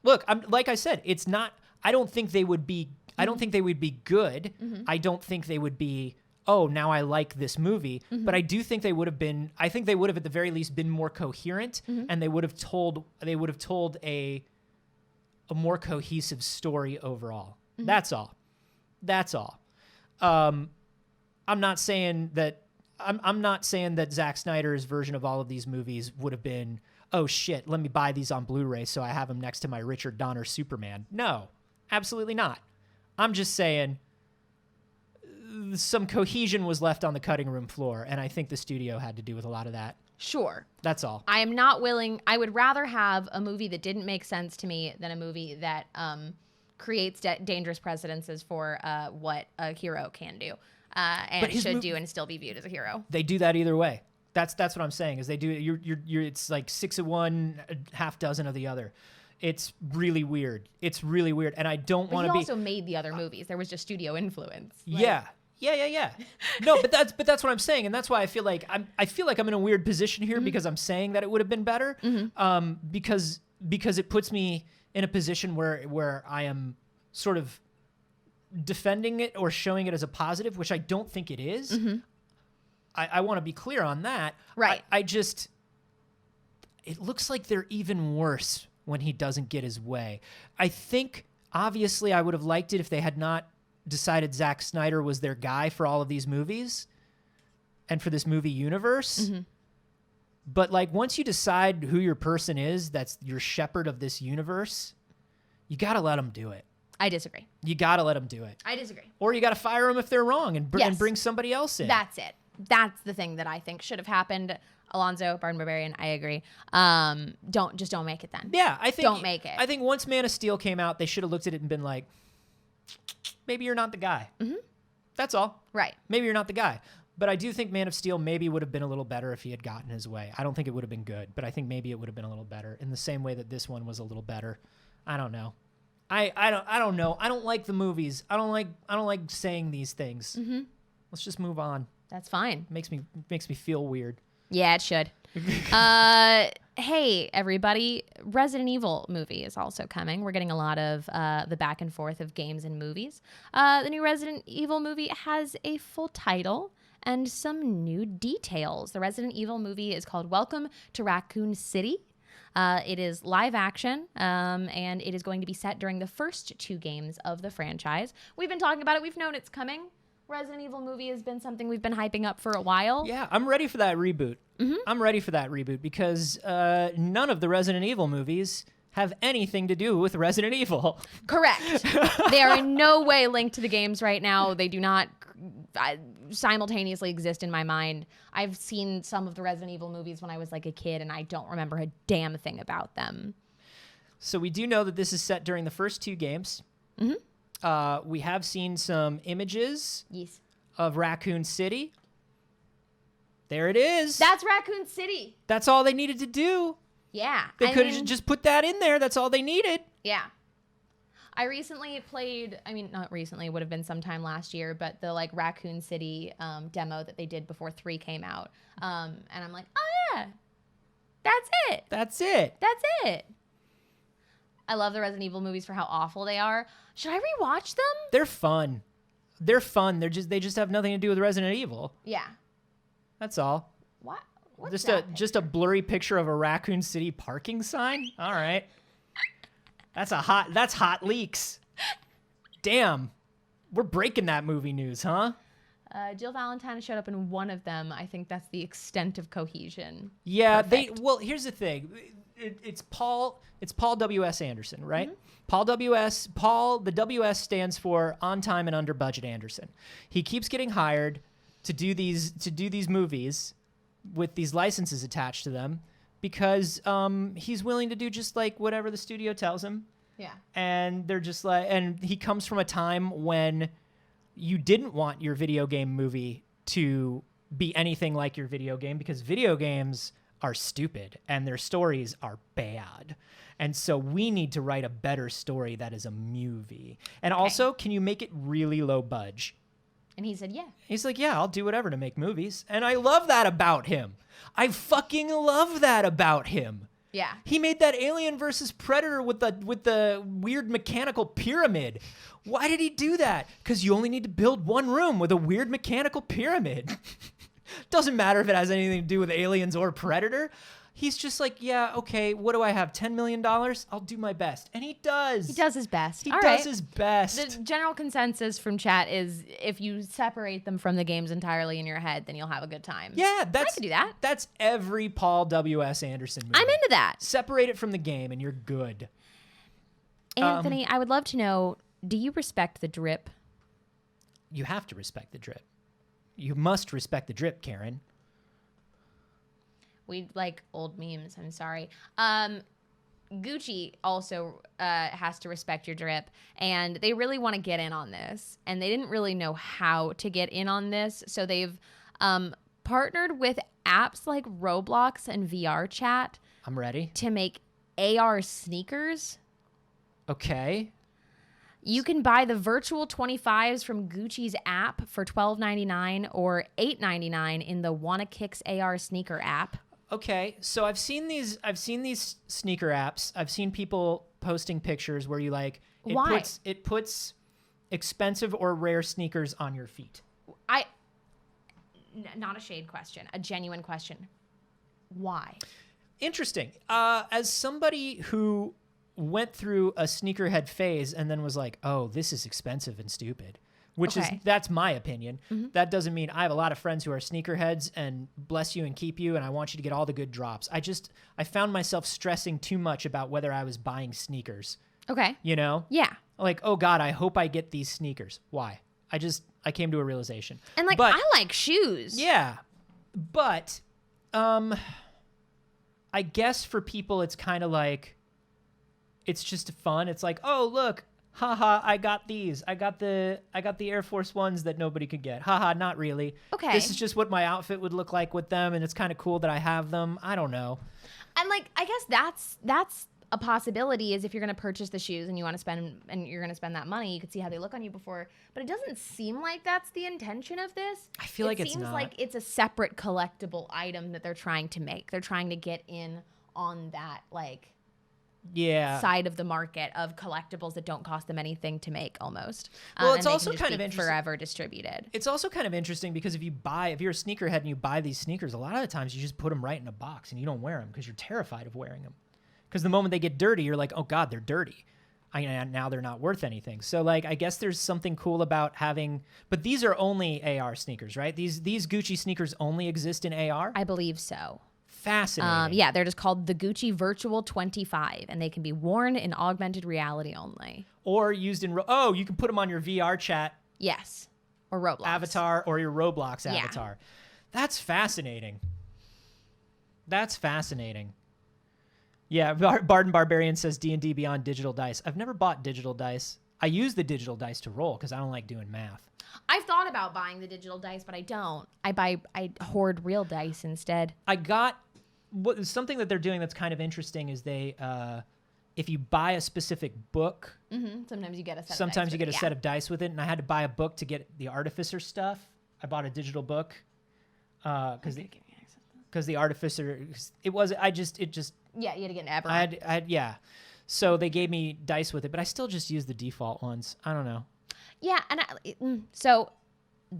Look, like I said, it's not. I don't think they would be. I don't think they would be good. I don't think they would be. Oh, now I like this movie. But I do think they would have been. I think they would have at the very least been more coherent, and they would have told a more cohesive story overall. That's all. I'm not saying that Zack Snyder's version of all of these movies would have been, oh shit, let me buy these on Blu-ray so I have them next to my Richard Donner Superman. No, absolutely not. I'm just saying some cohesion was left on the cutting room floor, and I think the studio had to do with a lot of that. Sure. That's all. I am not willing. I would rather have a movie that didn't make sense to me than a movie that creates dangerous precedences for what a hero can do and should do and still be viewed as a hero. They do that either way. That's what I'm saying. Is they do. You're. It's like 6 of one, half dozen of the other. It's really weird. And I don't want to be. He also made the other movies. There was just studio influence. Yeah. No, but that's what I'm saying, and that's why I feel like I'm in a weird position here because I'm saying that it would have been better, because it puts me in a position where I am sort of defending it or showing it as a positive, which I don't think it is. I want to be clear on that. Right. I just, it looks like they're even worse when he doesn't get his way. I think, obviously, I would have liked it if they had not decided Zack Snyder was their guy for all of these movies and for this movie universe. But, like, once you decide who your person is, that's your shepherd of this universe, you got to let them do it. I disagree. You got to let them do it. I disagree. Or you got to fire them if they're wrong and bring somebody else in. That's it. That's the thing that I think should have happened. Alonzo, Barton Barbarian, I agree. Don't make it then. Yeah, I think don't make it. I think once Man of Steel came out, they should have looked at it and been like, maybe you're not the guy. That's all. Right. Maybe you're not the guy. But I do think Man of Steel maybe would have been a little better if he had gotten his way. I don't think it would have been good, but I think maybe it would have been a little better in the same way that this one was a little better. I don't know. I don't know. I don't like the movies. I don't like saying these things. Let's just move on. That's fine. Makes me feel weird. Yeah, it should. Hey, everybody. Resident Evil movie is also coming. We're getting a lot of the back and forth of games and movies. The new Resident Evil movie has a full title and some new details. The Resident Evil movie is called Welcome to Raccoon City. It is live action, and it is going to be set during the first 2 games of the franchise. We've been talking about it. We've known it's coming. Resident Evil movie has been something we've been hyping up for a while. Yeah, I'm ready for that reboot. I'm ready for that reboot because none of the Resident Evil movies have anything to do with Resident Evil. Correct. They are in no way linked to the games right now. They do not simultaneously exist in my mind. I've seen some of the Resident Evil movies when I was like a kid, and I don't remember a damn thing about them. So we do know that this is set during the first 2 games. We have seen some images of Raccoon City. There it is. That's Raccoon City. That's all they needed to do. Yeah. They could have just put that in there. That's all they needed. Yeah. I recently played, not recently, it would have been sometime last year, but the like Raccoon City demo that they did before 3 came out. And I'm like, oh yeah, that's it. That's it. That's it. I love the Resident Evil movies for how awful they are. Should I rewatch them? They're fun. They're fun. They just have nothing to do with Resident Evil. Yeah. That's all. What? What's that just a blurry picture of a Raccoon City parking sign? All right. That's hot leaks. Damn. We're breaking that movie news, huh? Jill Valentine showed up in one of them. I think that's the extent of cohesion. Yeah, Perfect. well, here's the thing. It's Paul W.S. Anderson, right? The W.S. stands for on time and under budget Anderson. He keeps getting hired to do these movies with these licenses attached to them because he's willing to do just like whatever the studio tells him. Yeah. And they're just like, and he comes from a time when you didn't want your video game movie to be anything like your video game because video games are stupid and their stories are bad. And so we need to write a better story that is a movie. And also, can you make it really low budge? And he said, yeah. He's like, yeah, I'll do whatever to make movies. And I love that about him. I fucking love that about him. Yeah. He made that Alien versus Predator with the weird mechanical pyramid. Why did he do that? Because you only need to build one room with a weird mechanical pyramid. Doesn't matter if it has anything to do with aliens or Predator. He's just like, yeah, okay, what do I have, $10 million? I'll do my best. And he does. He does his best. He does his best. The general consensus from chat is if you separate them from the games entirely in your head, then you'll have a good time. Yeah, I could do that. That's every Paul W.S. Anderson movie. I'm into that. Separate it from the game and you're good. Anthony, I would love to know, do you respect the drip? You have to respect the drip. You must respect the drip, Karen. We like old memes. I'm sorry. Gucci also has to respect your drip, and they really want to get in on this, and they didn't really know how to get in on this, so they've partnered with apps like Roblox and VR Chat I'm ready. to make AR sneakers. Okay. You can buy the virtual 25s from Gucci's app for $12.99 or $8.99 in the Wanna Kicks AR sneaker app. Okay, so I've seen these sneaker apps. I've seen people posting pictures where you like Why? It puts expensive or rare sneakers on your feet. Not a shade question, a genuine question. Why? Interesting. As somebody who went through a sneakerhead phase and then was like, "Oh, this is expensive and stupid." That's my opinion. Mm-hmm. That doesn't mean I have a lot of friends who are sneakerheads, and bless you and keep you, and I want you to get all the good drops. I found myself stressing too much about whether I was buying sneakers. Okay. You know? Yeah. Like, oh God, I hope I get these sneakers. Why? I came to a realization. And like, but, I like shoes. Yeah. But, I guess for people, it's kind of like, it's just fun. It's like, oh, look, haha, I got these. I got the Air Force Ones that nobody could get. Haha, not really. Okay. This is just what my outfit would look like with them, and it's kind of cool that I have them. I don't know. And like, I guess that's a possibility, is if you're going to purchase the shoes and you want to spend that money, you could see how they look on you before. But it doesn't seem like that's the intention of this. I feel like it's not. It seems like it's a separate collectible item that they're trying to make. They're trying to get in on that, like, side of the market of collectibles that don't cost them anything to make, almost. Well, and it's they also can just kind of be interesting. forever distributed. It's also kind of interesting because if you're a sneakerhead and you buy these sneakers, a lot of the times you just put them right in a box and you don't wear them because you're terrified of wearing them. Because the moment they get dirty, you're like, oh God, they're dirty. Now they're not worth anything. So like, I guess there's something cool about having, but these are only AR sneakers, right? These Gucci sneakers only exist in AR? I believe so. Fascinating. Yeah, they're just called the Gucci Virtual 25, and they can be worn in augmented reality only. Or used in, you can put them on your VR chat Yes. Or Roblox. avatar or your Roblox avatar. That's fascinating. Yeah, Barden Barbarian says D&D Beyond digital dice. I've never bought digital dice. I use the digital dice to roll because I don't like doing math. I've thought about buying the digital dice, but I don't. I hoard real dice instead. I got something that they're doing that's kind of interesting is they, if you buy a specific book, Sometimes you get a set sometimes of dice you get a set of dice with it, and I had to buy a book to get the Artificer stuff. I bought a digital book because the Artificer, it just Yeah, you had to get an aberrant. So they gave me dice with it, but I still just use the default ones. I don't know. Yeah, and so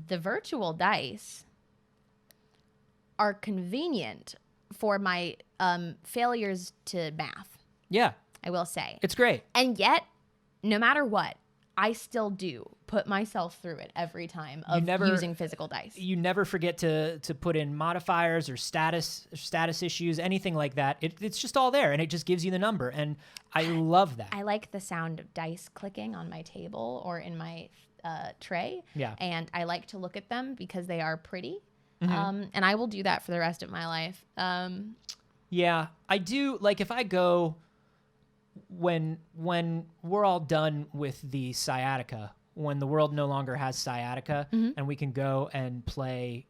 the virtual dice are convenient for my failures to math, Yeah, I will say. it's great. And yet, no matter what, I still do put myself through it every time of using physical dice. You never forget to put in modifiers or status issues, anything like that. It's just all there, and it just gives you the number, and I love that. I like the sound of dice clicking on my table or in my tray. Yeah. And I like to look at them because they are pretty. Mm-hmm. And I will do that for the rest of my life. Yeah, I do. Like if I go when we're all done with the sciatica, when the world no longer has sciatica, and we can go and play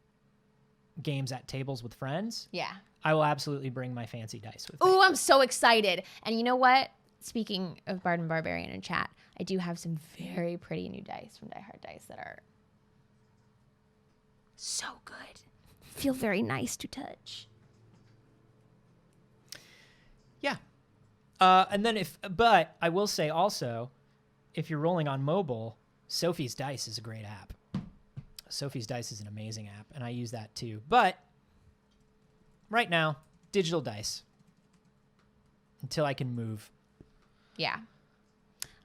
games at tables with friends, Yeah. I will absolutely bring my fancy dice with me. Ooh, I'm so excited. And you know what? Speaking of Barden Barbarian in chat, I do have some very pretty new dice from Die Hard Dice that are so good. Feel very nice to touch. Yeah. And then but I will say also, if you're rolling on mobile, Sophie's Dice is a great app. Sophie's Dice is an amazing app, and I use that too. But right now, digital dice until I can move. Yeah.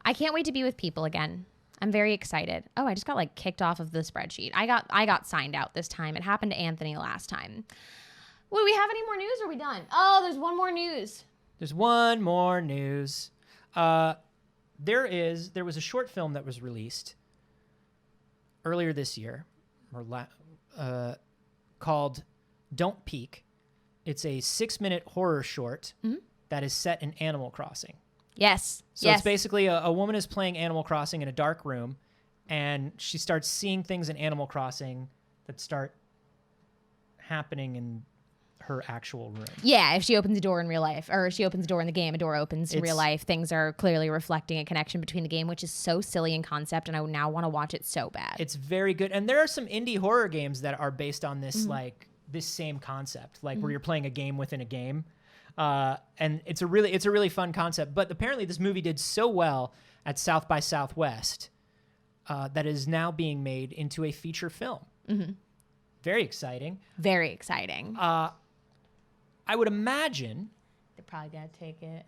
I can't wait to be with people again. I'm very excited. Oh, I just got like kicked off of the spreadsheet. I got signed out this time. It happened to Anthony last time. Well, do we have any more news or are we done? Oh, there's one more news. There's one more news. there was a short film that was released earlier this year, called "Don't Peek." It's a 6-minute horror short that is set in Animal Crossing. Yes. So it's basically a woman is playing Animal Crossing in a dark room, and she starts seeing things in Animal Crossing that start happening in her actual room. Yeah, if she opens a door in real life, or she opens a door in the game, a door opens in real life, things are clearly reflecting a connection between the game, which is so silly in concept, and I now want to watch it so bad. It's very good. And there are some indie horror games that are based on this, like, this same concept, like where you're playing a game within a game. And it's a really fun concept. But apparently this movie did so well at South by Southwest that is now being made into a feature film. Very exciting. Very exciting. I would imagine They're probably going to take it.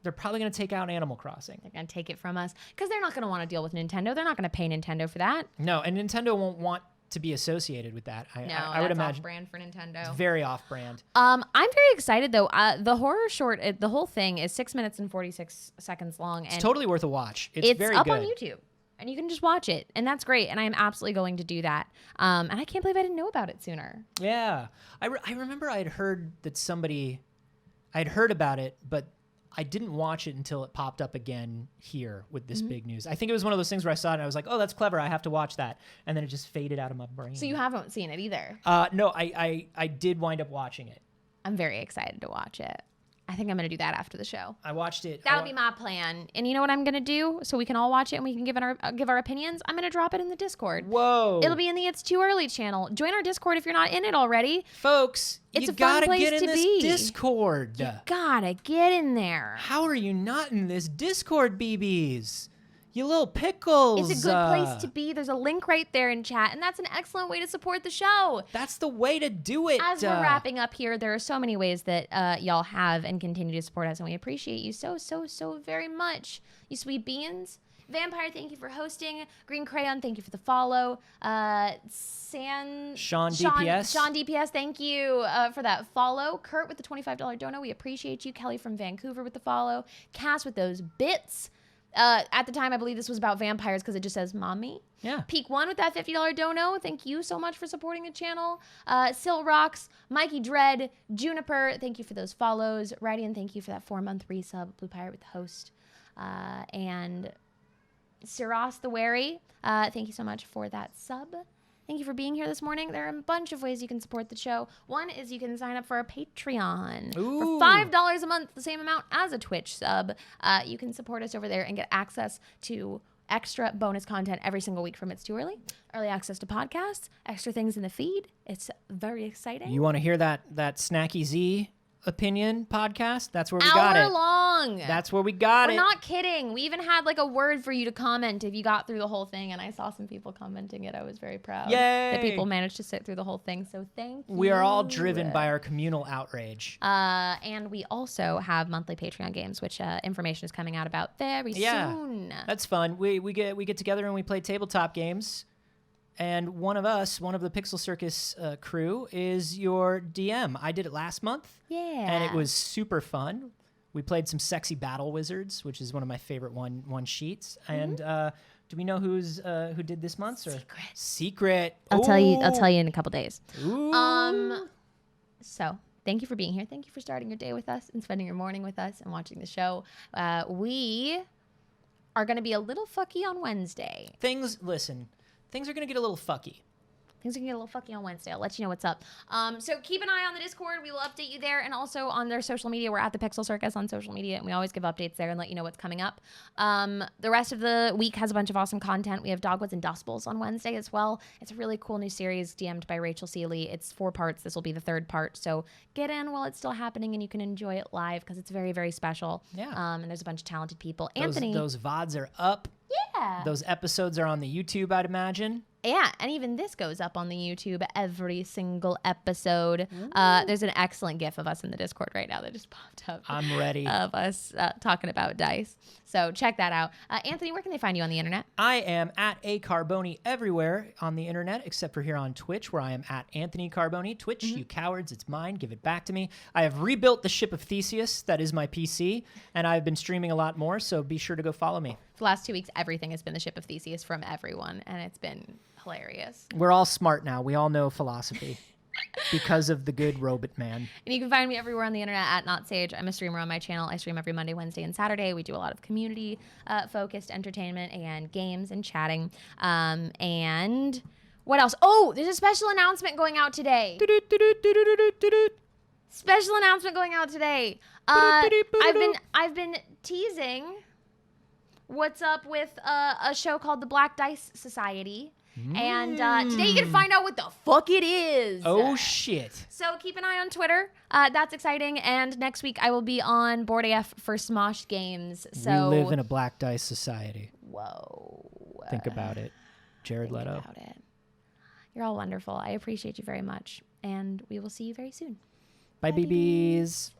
they're probably going to take out Animal Crossing. They're going to take it from us because they're not going to want to deal with Nintendo. They're not going to pay Nintendo for that. No, and Nintendo won't want to be associated with that. I would imagine. Off-brand for Nintendo. It's very off-brand. I'm very excited though. The horror short, the whole thing is 6 minutes and 46 seconds long, and It's totally worth a watch. It's very up good. on YouTube, and you can just watch it, and that's great. And I am absolutely going to do that. And I can't believe I didn't know about it sooner. Yeah. I remember I had heard about it, but I didn't watch it until it popped up again here with this big news. I think it was one of those things where I saw it and I was like, oh, that's clever. I have to watch that. And then it just faded out of my brain. So you haven't seen it either. No, I did wind up watching it. I'm very excited to watch it. I think I'm going to do that after the show. I watched it. That'll be my plan. And you know what I'm going to do? So we can all watch it and we can give our opinions. I'm going to drop it in the Discord. Whoa. It'll be in the It's Too Early channel. Join our Discord if you're not in it already. Folks, It's you a fun gotta place get in to this be. Discord. Gotta get in there. How are you not in this Discord, BBs? You little pickles. It's a good place to be. There's a link right there in chat, and that's an excellent way to support the show. That's the way to do it. As we're wrapping up here, there are so many ways that y'all have and continue to support us, and we appreciate you so very much. You sweet beans. Vampire, thank you for hosting. Green Crayon, thank you for the follow. Sean DPS. Sean DPS, thank you for that follow. Kurt with the $25 dono, we appreciate you. Kelly from Vancouver with the follow. Cass with those bits. At the time, I believe this was about vampires because it just says mommy. Yeah. Peak One with that $50 dono. Thank you so much for supporting the channel. Sil Rocks, Mikey Dread, Juniper, thank you for those follows. Radian, thank you for that 4-month resub. Blue Pirate with the host. And Siros the Wary, thank you so much for that sub. Thank you for being here this morning. There are a bunch of ways you can support the show. One is you can sign up for our Patreon. Ooh. For $5 a month, the same amount as a Twitch sub. You can support us over there and get access to extra bonus content every single week from It's Too Early. Early access to podcasts, extra things in the feed. It's very exciting. You want to hear that Snacky Z opinion podcast? That's where we got it. Hour long. That's where we got We're it. not kidding. We even had like a word for you to comment if you got through the whole thing, and I saw some people commenting it. I was very proud that Yay. people managed to sit through the whole thing. So thank you. We are all driven by our communal outrage. And we also have monthly Patreon games, which information is coming out about very soon. That's fun. We get together and we play tabletop games. And one of the Pixel Circus crew is your DM. I did it last month. Yeah. And it was super fun. We played some Sexy Battle Wizards, which is one of my favorite one sheets. And do we know who did this month? Or? Secret. I'll tell you in a couple days. Ooh. So thank you for being here. Thank you for starting your day with us and spending your morning with us and watching the show. We are going to be a little fucky on Wednesday. Things are going to get a little fucky. Things are going to get a little fucky on Wednesday. I'll let you know what's up. So keep an eye on the Discord. We will update you there. And also on their social media. We're at the Pixel Circus on social media. And we always give updates there and let you know what's coming up. The rest of the week has a bunch of awesome content. We have Dogwoods and Dust Bowls on Wednesday as well. It's a really cool new series DM'd by Rachel Seeley. It's 4 parts. This will be the 3rd part. So get in while it's still happening and you can enjoy it live because it's very, very special. Yeah. And there's a bunch of talented people. Those VODs are up. Yeah. Those episodes are on the YouTube, I'd imagine. Yeah, and even this goes up on the YouTube every single episode. There's an excellent GIF of us in the Discord right now that just popped up. I'm ready. Of us talking about dice. So check that out. Anthony, where can they find you on the internet? I am at a Carboni everywhere on the internet, except for here on Twitch, where I am at Anthony Carboni. Twitch, you cowards, it's mine. Give it back to me. I have rebuilt the ship of Theseus. That is my PC, and I've been streaming a lot more, so be sure to go follow me. For the last 2 weeks, everything has been the ship of Theseus from everyone, and it's been hilarious. We're all smart now. We all know philosophy because of the good Robot Man. And you can find me everywhere on the internet at Not Sage. I'm a streamer on my channel. I stream every Monday, Wednesday, and Saturday. We do a lot of community focused entertainment and games and chatting. And what else? Oh, there's a special announcement going out today. Special announcement going out today. I've been teasing what's up with a show called The Black Dice Society. And today you can find out what the fuck it is. Oh, shit. So keep an eye on Twitter. That's exciting. And next week I will be on Board AF for Smosh Games. So We live in a black dice society. Whoa. Think about it. Jared Think Leto. about it. You're all wonderful. I appreciate you very much. And we will see you very soon. Bye, BBs.